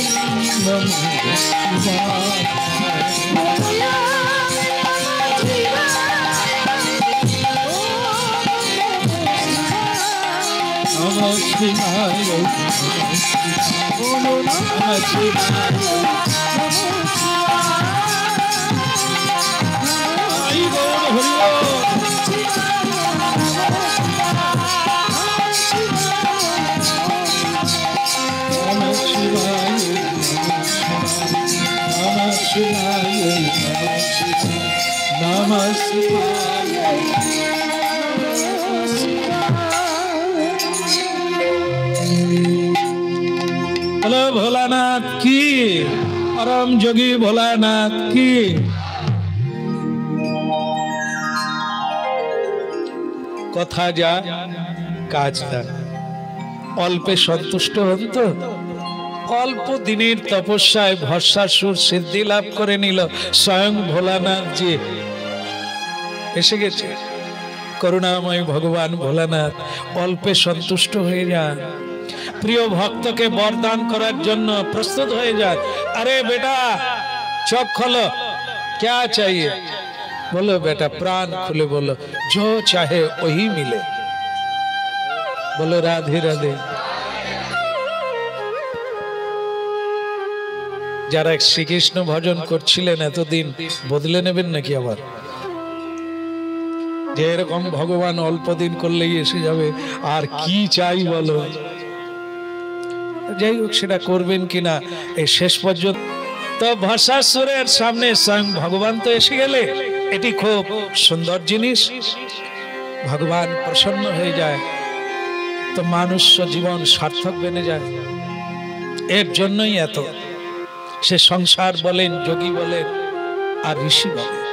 নমঃ শিবায়। নমঃ শিবায়, নমঃ শিবায়, হরি বল, হরি বল। নমঃ শিবায়, নমঃ শিবায়, নমঃ শিবায়। বলো ভোলানাথ কি, পরম যোগী ভোলানাথ কি। কথা যা কাজ তা, অল্পে সন্তুষ্ট হন তো, অল্প দিনের তপস্যায় ভস্মাসুর সিদ্ধি লাভ করে নিল। স্বয়ং ভোলানাথ জি এসে গেছে। করুণাময় ভগবান ভোলানাথ অল্পে সন্তুষ্ট হয়ে যান, প্রিয় ভক্তকে বরদান করার জন্য প্রস্তুত হয়ে যান। আরে বেটা চোখ খোলো, क्या चाहिए? बोलो बेटा, प्राण खुले बोलो, जो चाहे वही मिले। बोलो राधे राधे। যারা শ্রীকৃষ্ণ ভজন করছিলেন এতদিন বদলে নেবেন নাকি আবার? যে এরকম ভগবান অল্প দিন করলেই এসে যাবে, আর কি চাই বলো? যাই হোক, সেটা করবেন কিনা এই শেষ পর্যন্ত। তো ভস্মাসুরের সামনে স্বয়ং ভগবান তো এসে গেলে, এটি খুব সুন্দর জিনিস। ভগবান প্রসন্ন হয়ে যায় তো মানুষ জীবন সার্থক বেনে যায়। এর জন্যই এত, সে সংসার বলেন, যোগী বলেন আর ঋষি বলেন,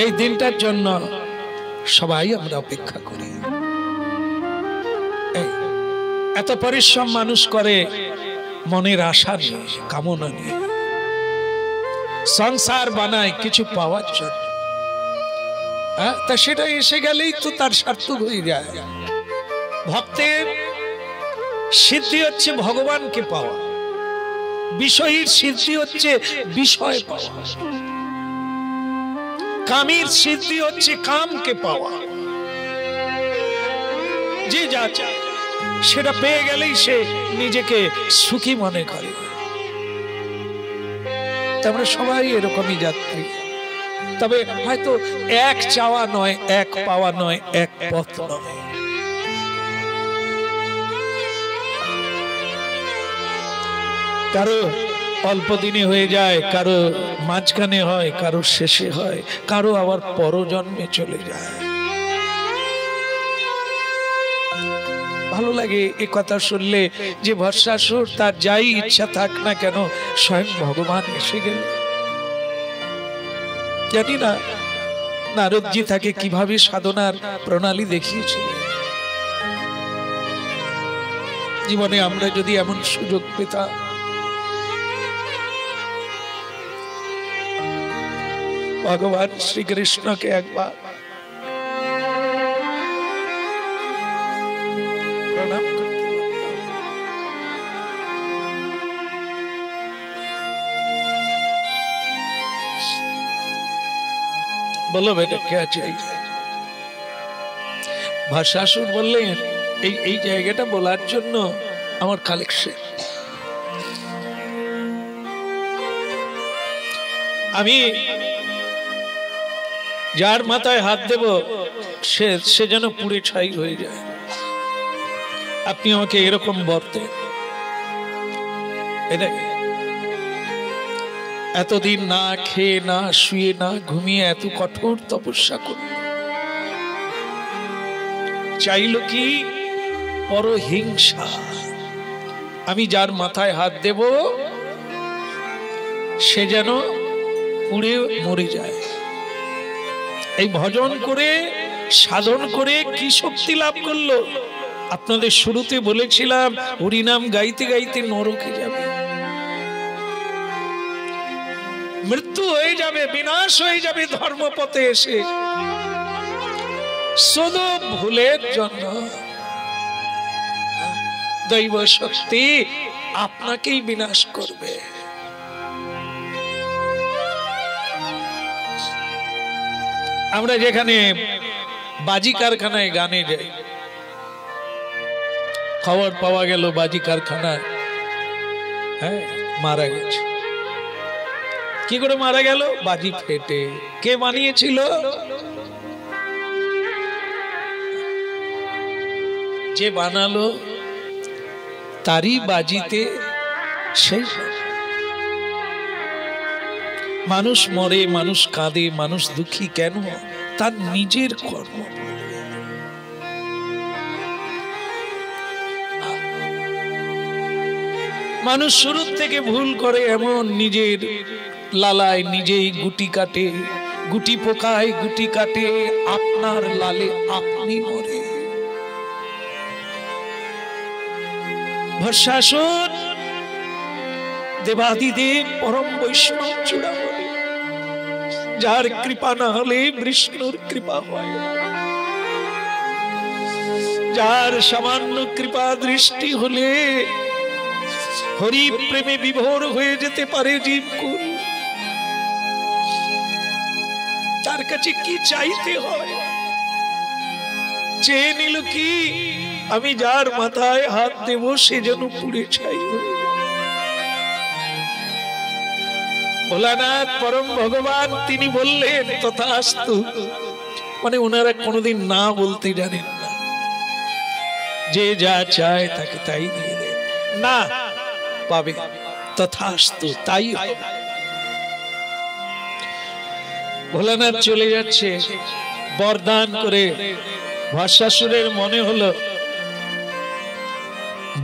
এই দিনটার জন্য সবাই আমরা অপেক্ষা করি। এত পরিশ্রম মানুষ করে মনের আশা নিয়ে, কামনা নিয়ে, সংসার বানায় কিছু পাওয়ার জন্য। তা সেটা এসে গেলেই তো তার সার্থক হয়ে যায়। ভক্তের সিদ্ধি হচ্ছে ভগবানকে পাওয়া, বিষয়ের সিদ্ধি হচ্ছে বিষয় পাওয়া, কামের সিদ্ধি হচ্ছে কামকে পাওয়া। যে যা চায় সেটা পেয়ে গেলেই সে নিজেকে সুখী মনে করে। আমরা সবাই এরকমই যাত্রী। তবে হয়তো এক চাওয়া নয়, এক পাওয়া নয়, এক পথ নয়। কারো অল্প দিনে হয়ে যায়, কারো মাঝখানে হয়, কারো শেষে হয়, কারো আবার পরজন্মে চলে যায়। ভালো লাগে এ কথা শুনলে যে ভস্মাসুর তার যাই ইচ্ছা থাক না কেন স্বয়ং ভগবান এসে গেল। জানি না নারদজি তাকে কিভাবে সাধনার প্রণালী দেখিয়েছিলেন। জীবনে আমরা যদি এমন সুযোগ পেতাম, ভগবান শ্রীকৃষ্ণকে একবার প্রণাম করতে বলো বেটা কে চাই? ভস্মাসুর বললেন এই জায়গাটা বলার জন্য আমার কালেকশন। আমি যার মাথায় হাত দেব সে যেন পুড়ে ছাই হয়ে যায়। আপনি আমাকে এরকম বর দেন। এতদিন না খেয়ে, না শুয়ে, না ঘুমিয়ে এত কঠোর তপস্যা করল, চাইল কি? পরহিংসা। আমি যার মাথায় হাত দেব সে যেন পুড়ে মরে যায়। এই ভজন করে, সাধন করে কি শক্তি লাভ করলো? আপনাদের শুরুতে বলেছিলাম হরিনাম গাইতে গাইতে নরকে যাবে, মৃত্যু হয়ে যাবে, বিনাশ হয়ে যাবে ধর্মপথে এসে। শুধু ভুলের জন্য দৈব শক্তি আপনাকেই বিনাশ করবে। আমরা যেখানে বাজি কারখানায় গানে যাই, খবর পাওয়া গেল বাজি কারখানায় মারা গেছে। কি করে মারা গেল? বাজি ফেটে। কে বানিয়েছিল? যে বানালো তারই বাজিতে সেই। মানুষ মরে, মানুষ কাঁদে, মানুষ দুঃখী কেন? তার নিজের কর্ম। মানুষ শুরু থেকে ভুল করে এমন, নিজের লালায় নিজেই গুটি কাটে, গুটি পোকায় গুটি কাটে, আপনার লালে আপনি মরে। ভস্মাসুর দেবাদিদেব পরম বৈষ্ণব চূড়ামণি, যার কৃপা না হলে বিষ্ণুর কৃপা হয় না, যার সামান্য কৃপা দৃষ্টি হলে হরি প্রেমে বিভোর হয়ে যেতে পারে জীবকুল। তার কাছে কি চাইতে হয়? চেয়ে নিল কি, আমি যার মাথায় হাত দেব সে যেন পুড়ে ছাই হয়ে যায়। ভোলানাথ পরম ভগবান তিনি বললেন তথাস্তু। মানে ওনারা কোনোদিন না বলতে জানেন না, যে যা চায় তাকে তাই দিয়ে দেন, না পাবে, তথাস্তু তাই হবে। ভোলানাথ চলে যাচ্ছে, বরদান করে ভস্মাসুরের মনে হলো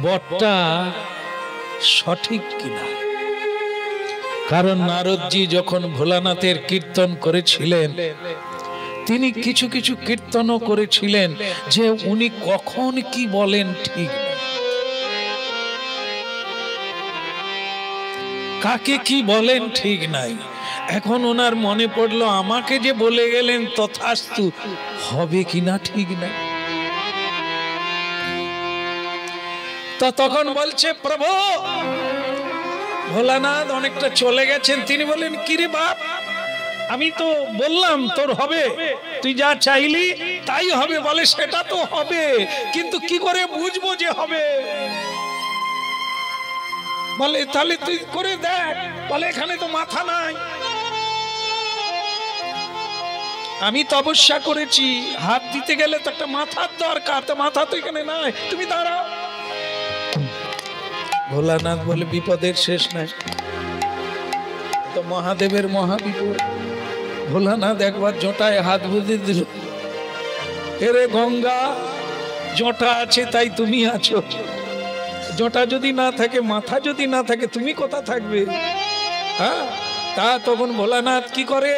বরটা সঠিক কিনা। কারণ নারদজি যখন ভোলানাথের কীর্তন করেছিলেন, তিনি কিছু কিছু কীর্তনও করেছিলেন যে উনি কখন কি বলেন ঠিক না, কাকে কি বলেন ঠিক নাই। এখন ওনার মনে পড়লো আমাকে যে বলে গেলেন তথাস্তু, হবে কিনা ঠিক না। তো তখন বলছে প্রভু, ভোলানাথ অনেকটা চলে গেছেন, তিনি বলেন কিরে বাপ, আমি তো বললাম তোর হবে, তুই যা চাইলি তাই হবে। বলে সেটা তো হবে, কিন্তু কি করে বুঝবো যে হবে? বলে তাহলে তুই করে দেখ। বলে এখানে তো মাথা নাই, আমি তপস্যা করেছি, হাত দিতে গেলে তো একটা মাথার দরকার, তো মাথা তো এখানে নাই, তুমি দাঁড়াও। ভোলানাথ বলে বিপদের শেষ নাই, তো মহাদেবের মহাবিপদ। ভোলানাথ একবার জটায় হাত বুঝে দিল, এরে গঙ্গা, জটা আছে তাই তুমি আছো, জটা যদি না থাকে, মাথা যদি না থাকে, তুমি কোথা থাকবে? হ্যাঁ, তা তখন ভোলানাথ কি করে,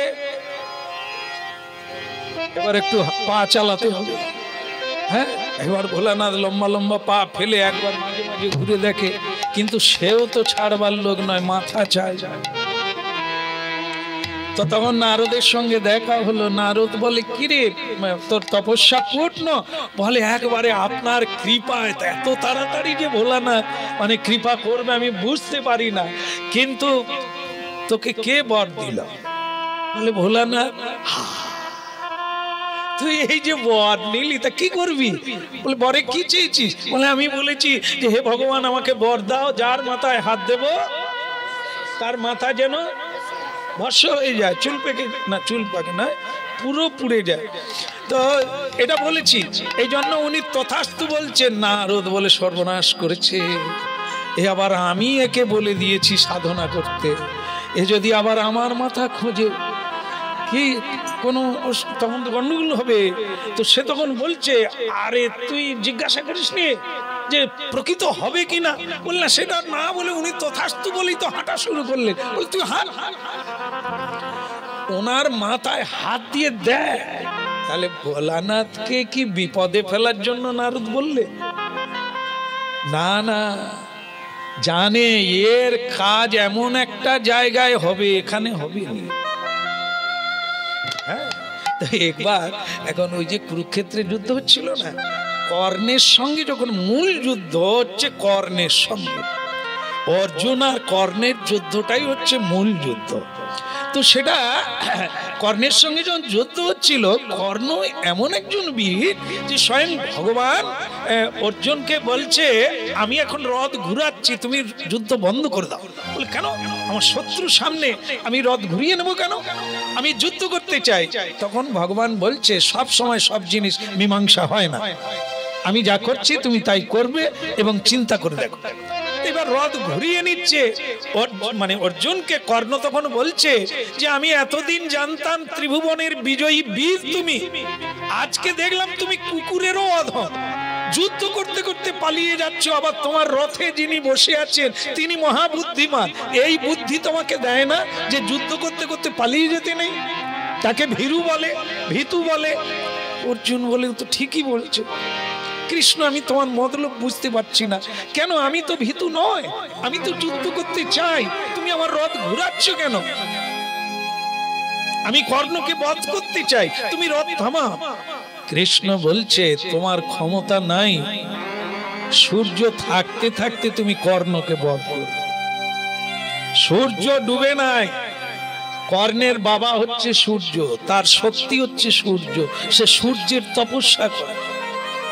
এবার একটু পা চালাতে হবে। হ্যাঁ, এবার ভোলানাথ লম্বা লম্বা পা ফেলে একবার মাঝে মাঝে ঘুরে দেখে, কিন্তু সেও তো ছাড়বার লোক নয়, মাথা চায় যায়। তো তখন নারদের সঙ্গে দেখা হলো। নারদ বলে কিরে তোর তপস্যা পূর্ণ? বলে একবারে আপনার কৃপায়, এত তাড়াতাড়ি যে ভোলানাথ মানে কৃপা করবে আমি বুঝতে পারি না, কিন্তু তোকে কে বর দিল? বলে ভোলানাথ, তুই এই যে বর নিলি তা কি করবি? বলে বরে কি চেয়েছিস? বলে আমি বলেছি যে হে ভগবান আমাকে বর দাও, যার মাথায় হাত দেব তার মাথা যেন ভস্ম হয়ে যায়, চুল পেকে না, চুল পাকে না, পুরো পুড়ে যায়। তো এটা বলেছি, এই জন্য উনি তথাস্তু বলছেন। নারদ বলে সর্বনাশ করেছে, এ আবার আমি একে বলে দিয়েছি সাধনা করতে, এ যদি আবার আমার মাথা খোঁজে কি কোনো, তখন তো গন্ডগোল হবে। তো সে তখন বলছে, আরে তুই জিজ্ঞাসা করিস নি যে প্রকৃত হবে কিনা? বললেন সেটা না বলে উনি তথাস্তু বলেই তো হাঁটা শুরু করলেন। বলে তুই হাঁট। ওনার মাথায় হাত দিয়ে দেয়। তাহলে ভোলানাথকে কি বিপদে ফেলার জন্য নারদ বললে? না না, জানে এর কাজ এমন একটা জায়গায় হবে, এখানে হবে না। হ্যাঁ, তো একবার এখন ওই যে কুরুক্ষেত্রে যুদ্ধ হচ্ছিল না, কর্ণের সঙ্গে যখন মূল যুদ্ধ হচ্ছে, কর্ণের সঙ্গে অর্জুন আর কর্ণের যুদ্ধটাই হচ্ছে মূল যুদ্ধ। তো সেটা কর্ণের সঙ্গে যখন যুদ্ধ হচ্ছিল, কর্ণ এমন একজন বীর যে স্বয়ং ভগবান অর্জুনকে বলছে আমি এখন রথ ঘুরাচ্ছি, তুমি যুদ্ধ বন্ধ করে দাও। বলে কেন? আমার শত্রুর সামনে আমি রথ ঘুরিয়ে নেবো কেন? আমি যুদ্ধ করতে চাই। তখন ভগবান বলছে সব সময় সব জিনিস মীমাংসা হয় না, আমি যা করছি তুমি তাই করবে এবং চিন্তা করে দেখো। এবার রথ ঘুরিয়ে নিচ্ছে মানে অর্জুনকে। কর্ণ তখন বলছে যে আমি এতদিন জানতাম ত্রিভুবনের বিজয়ী বীর তুমি, আজকে দেখলাম তুমি কুকুরেরও অধম, যুদ্ধ করতে করতে পালিয়ে যাচ্ছ, আবার তোমার রথে যিনি বসে আছেন তিনি মহাবুদ্ধিমান, এই বুদ্ধি তোমাকে দেয় না যে যুদ্ধ করতে করতে পালিয়ে যেতে নেই? তাকে ভীরু বলে, ভীতু বলে। অর্জুন বলে তো ঠিকই বলছে, কৃষ্ণ আমি তোমার মতলব বুঝতে পারছি না। কেন? আমি তো ভীতু নয়, আমি তো যুদ্ধ করতে চাই, তুমি আমার রথ ঘুরাচ্ছ কেন? আমি কর্ণকে বধ করতে চাই, তুমি রথ থামাও। কৃষ্ণ বলছে তোমার ক্ষমতা নাই, সূর্য থাকতে থাকতে তুমি কর্ণকে বধ করো। সূর্য ডুবে নাই, কর্ণের বাবা হচ্ছে সূর্য, তার শক্তি হচ্ছে সূর্য, সে সূর্যের তপস্যা করে,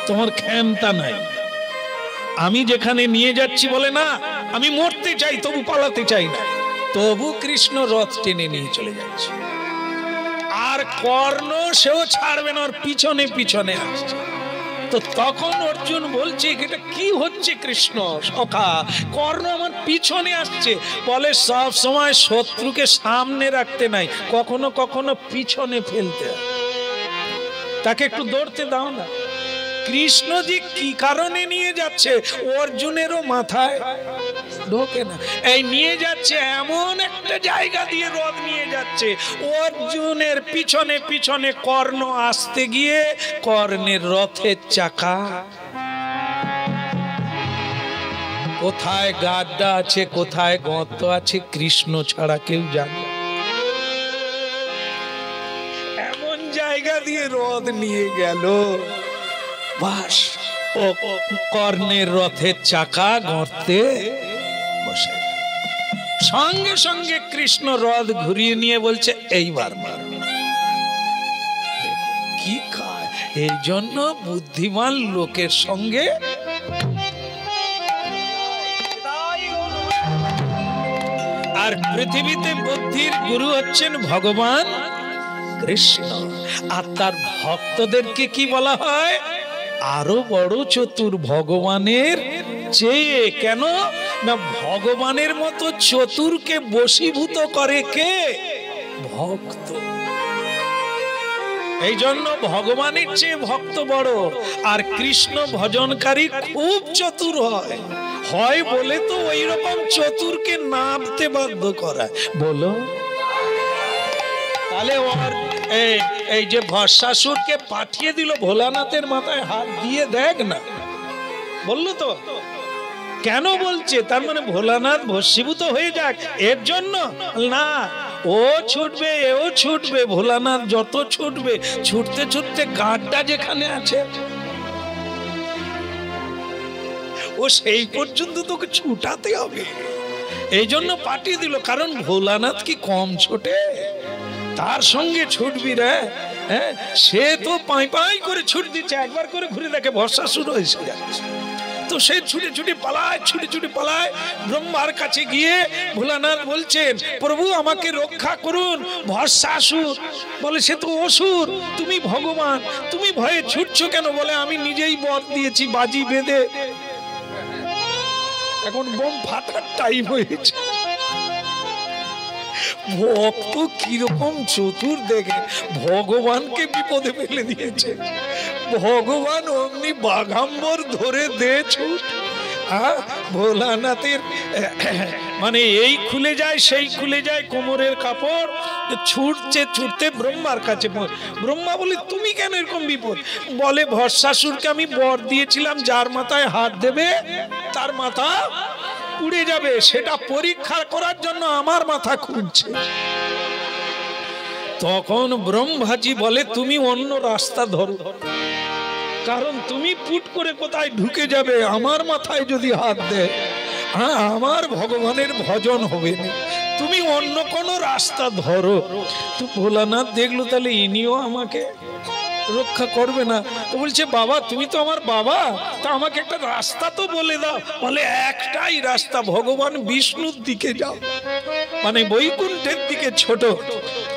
তোমার ক্ষমতা নাই। আমি যেখানে নিয়ে যাচ্ছি বলে না আমি মরতে চাই তবু পালাতে চাই না, তবু কৃষ্ণ রথ টেনে নিয়ে চলে যাচ্ছে। আর কর্ণ সেও ছাড়বে না, ওর পিছনে পিছনে আসছে। তো তখন অর্জুন বলছে এটা কি হচ্ছে কৃষ্ণ সখা, কর্ণ আমার পিছনে আসছে। বলে সব সময় শত্রুকে সামনে রাখতে নাই, কখনো কখনো পিছনে ফেলতে, তাকে একটু দৌড়তে দাও না। কৃষ্ণ যে কি কারণে নিয়ে যাচ্ছে অর্জুনেরও মাথায় ঢোকে না। এই নিয়ে যাচ্ছে এমন একটা জায়গা দিয়ে রথ নিয়ে যাচ্ছে, অর্জুনের পিছনে পিছনে কর্ণ আসতে গিয়ে কর্ণের রথের চাকা কোথায় গাড্ডা আছে, কোথায় গর্ত আছে, কৃষ্ণ ছাড়া কেউ জানে না। এমন জায়গা দিয়ে রথ নিয়ে গেল, বাস ও কর্ণের রথের চাকা গর্তে বসে। সঙ্গে সঙ্গে কৃষ্ণ রথ ঘুরিয়ে নিয়ে বলছে এইবার মার। কি খায়, এই জন্য বুদ্ধিমান লোকের সঙ্গে আর পৃথিবীতে বুদ্ধির গুরু হচ্ছেন ভগবান কৃষ্ণ। আর তার ভক্তদেরকে কি বলা হয়? আরো বড় চতুর ভগবানের চেয়ে। কেন না ভগবানের মতো চতুরকে বশীভূত করে কে? ভক্ত। এই জন্য ভগবানের চেয়ে ভক্ত বড়। আর কৃষ্ণ ভজনকারী খুব চতুর হয়, হয় বলে তো ওই রকম চতুরকে নামতে বাধ্য করায়। বলো তাহলে এই যে ভস্মাসুরকে পাঠিয়ে দিল, ভোলানাথের মাথায় হাত দিয়ে দেখ না বললো তো, কেন বলছে? তার মানে ভোলানাথ ভস্মীভূত হয়ে যাক এর জন্য না, ও ছুটবে এও ছুটবে, ভোলানাথ যত ছুটবে, ছুটতে ছুটতে গাড্ডা যেখানে আছে ও সেই পর্যন্ত তোকে ছুটাতে হবে। এই জন্য পাঠিয়ে দিল, কারণ ভোলানাথ কি কম ছোটে? তার সঙ্গে ছুটবি রে, হ্যাঁ সে তো পাই পাই করে ছুট দিচ্ছে, একবার করে ঘুরে দেখে ভস্মাসুর এসে যাচ্ছে, তো সে ছুটে ছুটে পালায়, ছুটে ছুটে পালায়। ব্রহ্মার কাছে গিয়ে ভোলানাথ বলছেন প্রভু আমাকে রক্ষা করুন, ভস্মাসুর। বলে সে তো অসুর, তুমি ভগবান, তুমি ভয়ে ছুটছো কেন? বলে আমি নিজেই বর দিয়েছি বাজি বেঁধে, এখন বোম ফাটার টাইম হয়েছে। ভক্ত কিরকম চতুর দেখে, ভগবানকে বিপদে ফেলে দিয়েছে। ভগবান অমনি বাঘাম্বর ধরে দে ছুট। ভোলানাথের মানে এই খুলে যায় সেই খুলে যায় কোমরের কাপড়, ছুটছে ছুটতে ব্রহ্মার কাছে। ব্রহ্মা বলে তুমি কেন এরকম বিপদ? বলে ভস্মাসুরকে আমি বর দিয়েছিলাম যার মাথায় হাত দেবে তার মাথা উড়ে যাবে, সেটা পরীক্ষা করার জন্য আমার মাথা খুঁজছে। তখন ব্রহ্মাজি বলে তুমি অন্য রাস্তা ধরো, কারণ তুমি পুট করে কোথায় ঢুকে যাবে, আমার মাথায় যদি হাত দেয় হ্যাঁ আমার ভগবানের ভজন হবে না, তুমি অন্য কোন রাস্তা ধরো। তো ভোলানাথ দেখলো তাহলে ইনিও আমাকে রক্ষা করবে না, তো বলছে বাবা তুমি তো আমার বাবা, তা আমাকে একটা রাস্তা তো বলে দাও। বলে একটাই রাস্তা, ভগবান বিষ্ণুর দিকে যাও, মানে বৈকুণ্ঠের দিকে। ছোট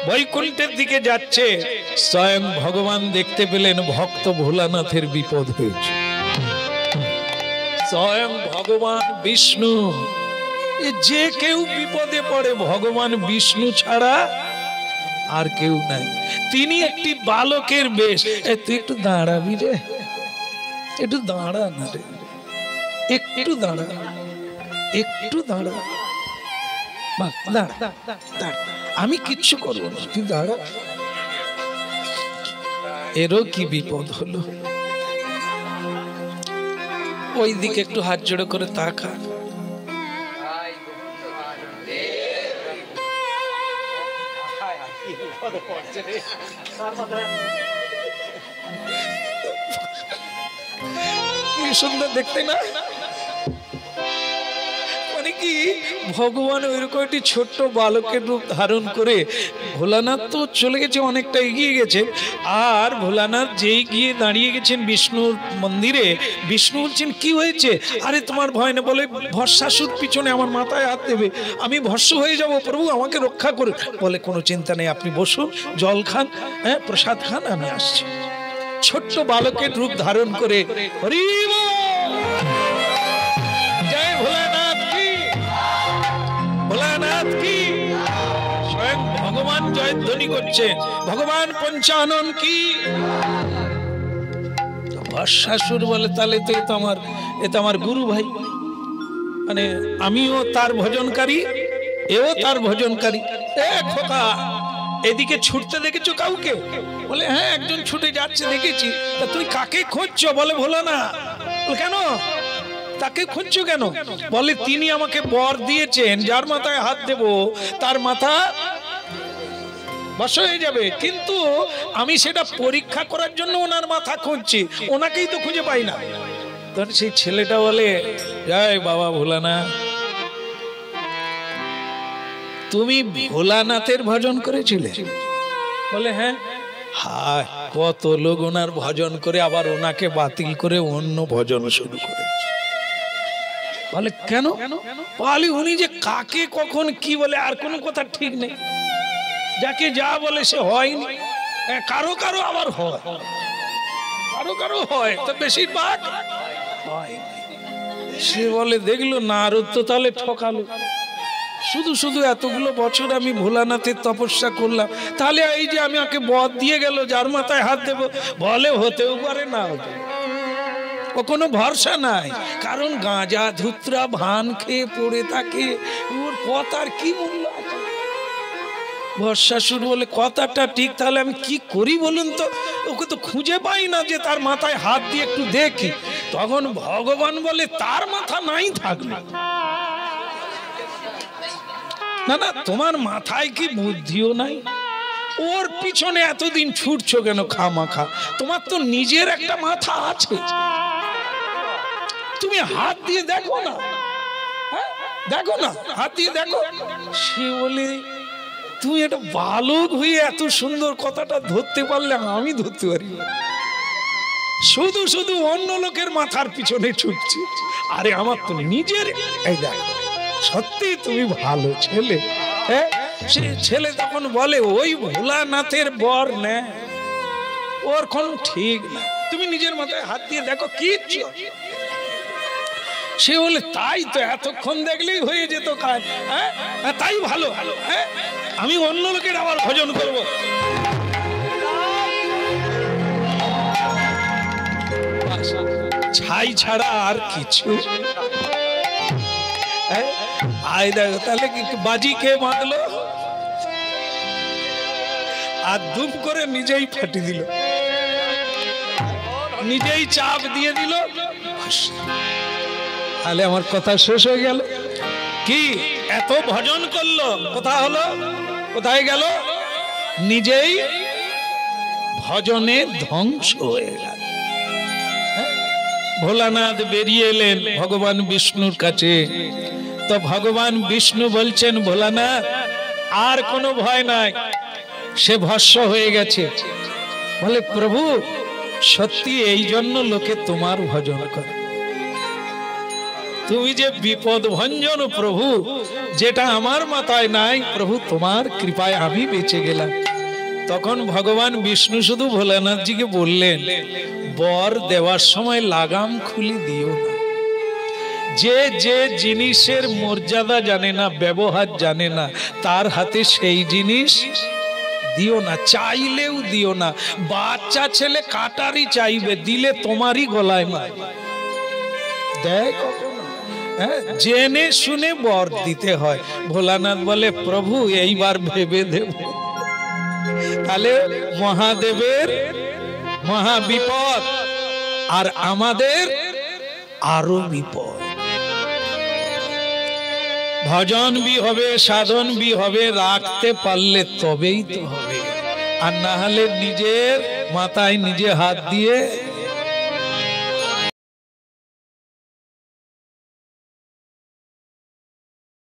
বৈকুণ্ঠের দিকে যাচ্ছে, স্বয়ং ভগবান দেখতে পেলেন ভক্ত ভোলানাথের বিপদ হয়েছে। স্বয়ং ভগবান বিষ্ণু, যে কেউ বিপদে পড়ে ভগবান বিষ্ণু ছাড়া আর কেউ নাই। তিনি একটি বালকের বেশ, তুই একটু দাঁড়াবি রে, একটু দাঁড়া না রে, একটু দাঁড়া, একটু দাঁড়া, আমি কিচ্ছু করবো না, তুই দাঁড়া। এরও কি বিপদ হলো, ওই দিকে একটু হাত জোড়ো করে তাকা। কি সুন্দর দেখতে না? মানে কি ভগবান ওইরকম একটি ছোট্ট বালকের রূপ ধারণ করে, ভোলানাথ তো চলে গেছে, অনেকটা এগিয়ে গেছে, আর ভোলানাথ যেই গিয়ে দাঁড়িয়ে গেছেন বিষ্ণুর মন্দিরে, বিষ্ণু বলছেন কি হয়েছে? আরে তোমার ভয় না, বলে ভস্মাসুর পিছনে আমার মাথায় হাত দেবে, আমি ভস্ম হয়ে যাব, প্রভু আমাকে রক্ষা করে। বলে কোনো চিন্তা নেই, আপনি বসুন, জল খান, হ্যাঁ প্রসাদ খান, আমি আসছি। ছোট্ট বালকের রূপ ধারণ করে হরি বল, জয় ভোলানাথ কি, ভোলানাথ কি, স্বয়ং ভগবান জয়ধ্বনি করছেন, ভগবান পঞ্চানন কি। ভস্মাসুর বলে তাহলে তো এ তো আমার গুরু ভাই, মানে আমিও তার ভজনকারী, এও তার ভজনকারী। এ খোকা, এদিকে ছুটতে দেখেছো কাউকে? বলে হ্যাঁ একজন ছুটে যাচ্ছে দেখেছি। তা তুই কাকে খুঁজছো? বলে ভোলানা। কেন তাকে খুঁজছো কেন? বলে তিনি আমাকে বর দিয়েছেন, যার মাথায় হাত দেব তার মাথা ভস্ম হয়ে যাবে, কিন্তু আমি সেটা পরীক্ষা করার জন্য ওনার মাথা খুঁজছি, ওনাকেই তো খুঁজে পাই না। তখন সেই ছেলেটা বলে জয় বাবা ভোলানাথ, তুমি ভোলানাথের ভজন করেছিলে? বলে হ্যাঁ। হায়, কত লোক ওনার ভজন করে আবার ওনাকে বাতিল করে অন্য ভজন শুরু করেছে। বলে কেন? বলে উনি যে কাকে কখন কি বলে আর কোনো কথা ঠিক নেই, যাকে যা বলে সে হয়নি, কারো কারো আবার হয়, কারো কারো হয়, তো বেশিরভাগ হয়। সে বলে দেখলো নারদ তো তাহলে ঠকালো, শুধু শুধু এতগুলো বছর আমি ভোলানাথের তপস্যা করলাম, তাহলে এই যে আমি ওকে বর দিয়ে গেল যার মাথায় হাত দেব, বলে হতেও পারে না হতে, ও কোনো ভরসা নাই, কারণ গাঁজা ধুত্রা ভান খেয়ে পড়ে থাকে, ওর কথার কি মূল্য আছে? ভস্মাসুর বলে কথাটা ঠিক, তাহলে আমি কি করি বলুন তো, ওকে তো খুঁজে পাই না যে তার মাথায় হাত দিয়ে একটু দেখি। তখন ভগবান বলে তার মাথা নাই থাকবে না, না তোমার মাথায় কি বুদ্ধিও নাই? ওর পিছনে এতদিন ছুটছো কেন খামাখা? তোমার তো নিজের একটা মাথা আছে, তুমি হাত দিয়ে দেখো না, দেখো না, হাত দিয়ে দেখো। সে বলে তুমি একটা বালক হয়ে এত সুন্দর কথাটা ধরতে পারলে, আমি ধরতে পারি? শুধু শুধু অন্য লোকের মাথার পিছনে ছুটছি, আরে আমার তো নিজের। এই দেখো, সত্যি তুমি ভালো ছেলে। হ্যাঁ, সে ছেলে তখন বলে ওই ভোলানাথের বর নেয়, ওর কোন ঠিক না, তুমি নিজের মাথায় হাত দিয়ে দেখো কিচ্ছু। সে বলে তাই তো, এতক্ষণ দেখলেই হয়ে যেত কাজ। হ্যাঁ, তাই ভালো। হ্যাঁ, আমি অন্য লোকের আবার ভজন করব। ছাই ছাড়া আর কিছু। আয় দেখো, তাহলে বাজি খেয়ে বাঁধলো আর দুম করে নিজেই ফাটি দিল, নিজেই চাপ দিয়ে দিল। তাহলে আমার কথা শেষ হয়ে গেল। কি এত ভজন করলো, কোথায় হলো, কোথায় গেল? নিজেই ভজনে ধ্বংস হয়ে গেল। ভোলানাথ বেরিয়ে এলেন ভগবান বিষ্ণুর কাছে। তো ভগবান বিষ্ণু বলছেন ভোলানাথ আর কোনো ভয় নাই, সে ভস্ম হয়ে গেছে। বলে প্রভু সত্যি এই জন্য লোকে তোমার ভজন করে, তুমি যে বিপদ ভঞ্জন প্রভু, যেটা আমার মাথায় নাই, প্রভু তোমার কৃপায় আমি বেঁচে গেলাম। তখন ভগবান বিষ্ণু শুধু ভোলানাথজিকে বললেন বর দেওয়ার সময় লাগাম খুলে দিও না। যে যে জিনিসের মর্যাদা জানে না, ব্যবহার জানে না, তার হাতে সেই জিনিস দিও না, চাইলেও দিও না। বাচ্চা ছেলে কাটারি চাইবে, দিলে তোমারই গলায় মার দেয় কখনো। হ্যাঁ, জেনে শুনে বর দিতে হয়। ভোলানাথ বলে প্রভু এইবার ভেবে দেব, তাহলে মহাদেবের মহা বিপদ আর আমাদের আরো বিপদ। ভজন বি হবে, সাধন বি হবে, রাখতে পারলে তবেই তো হবে, আর না হলে নিজের মাথায় নিজে হাত দিয়ে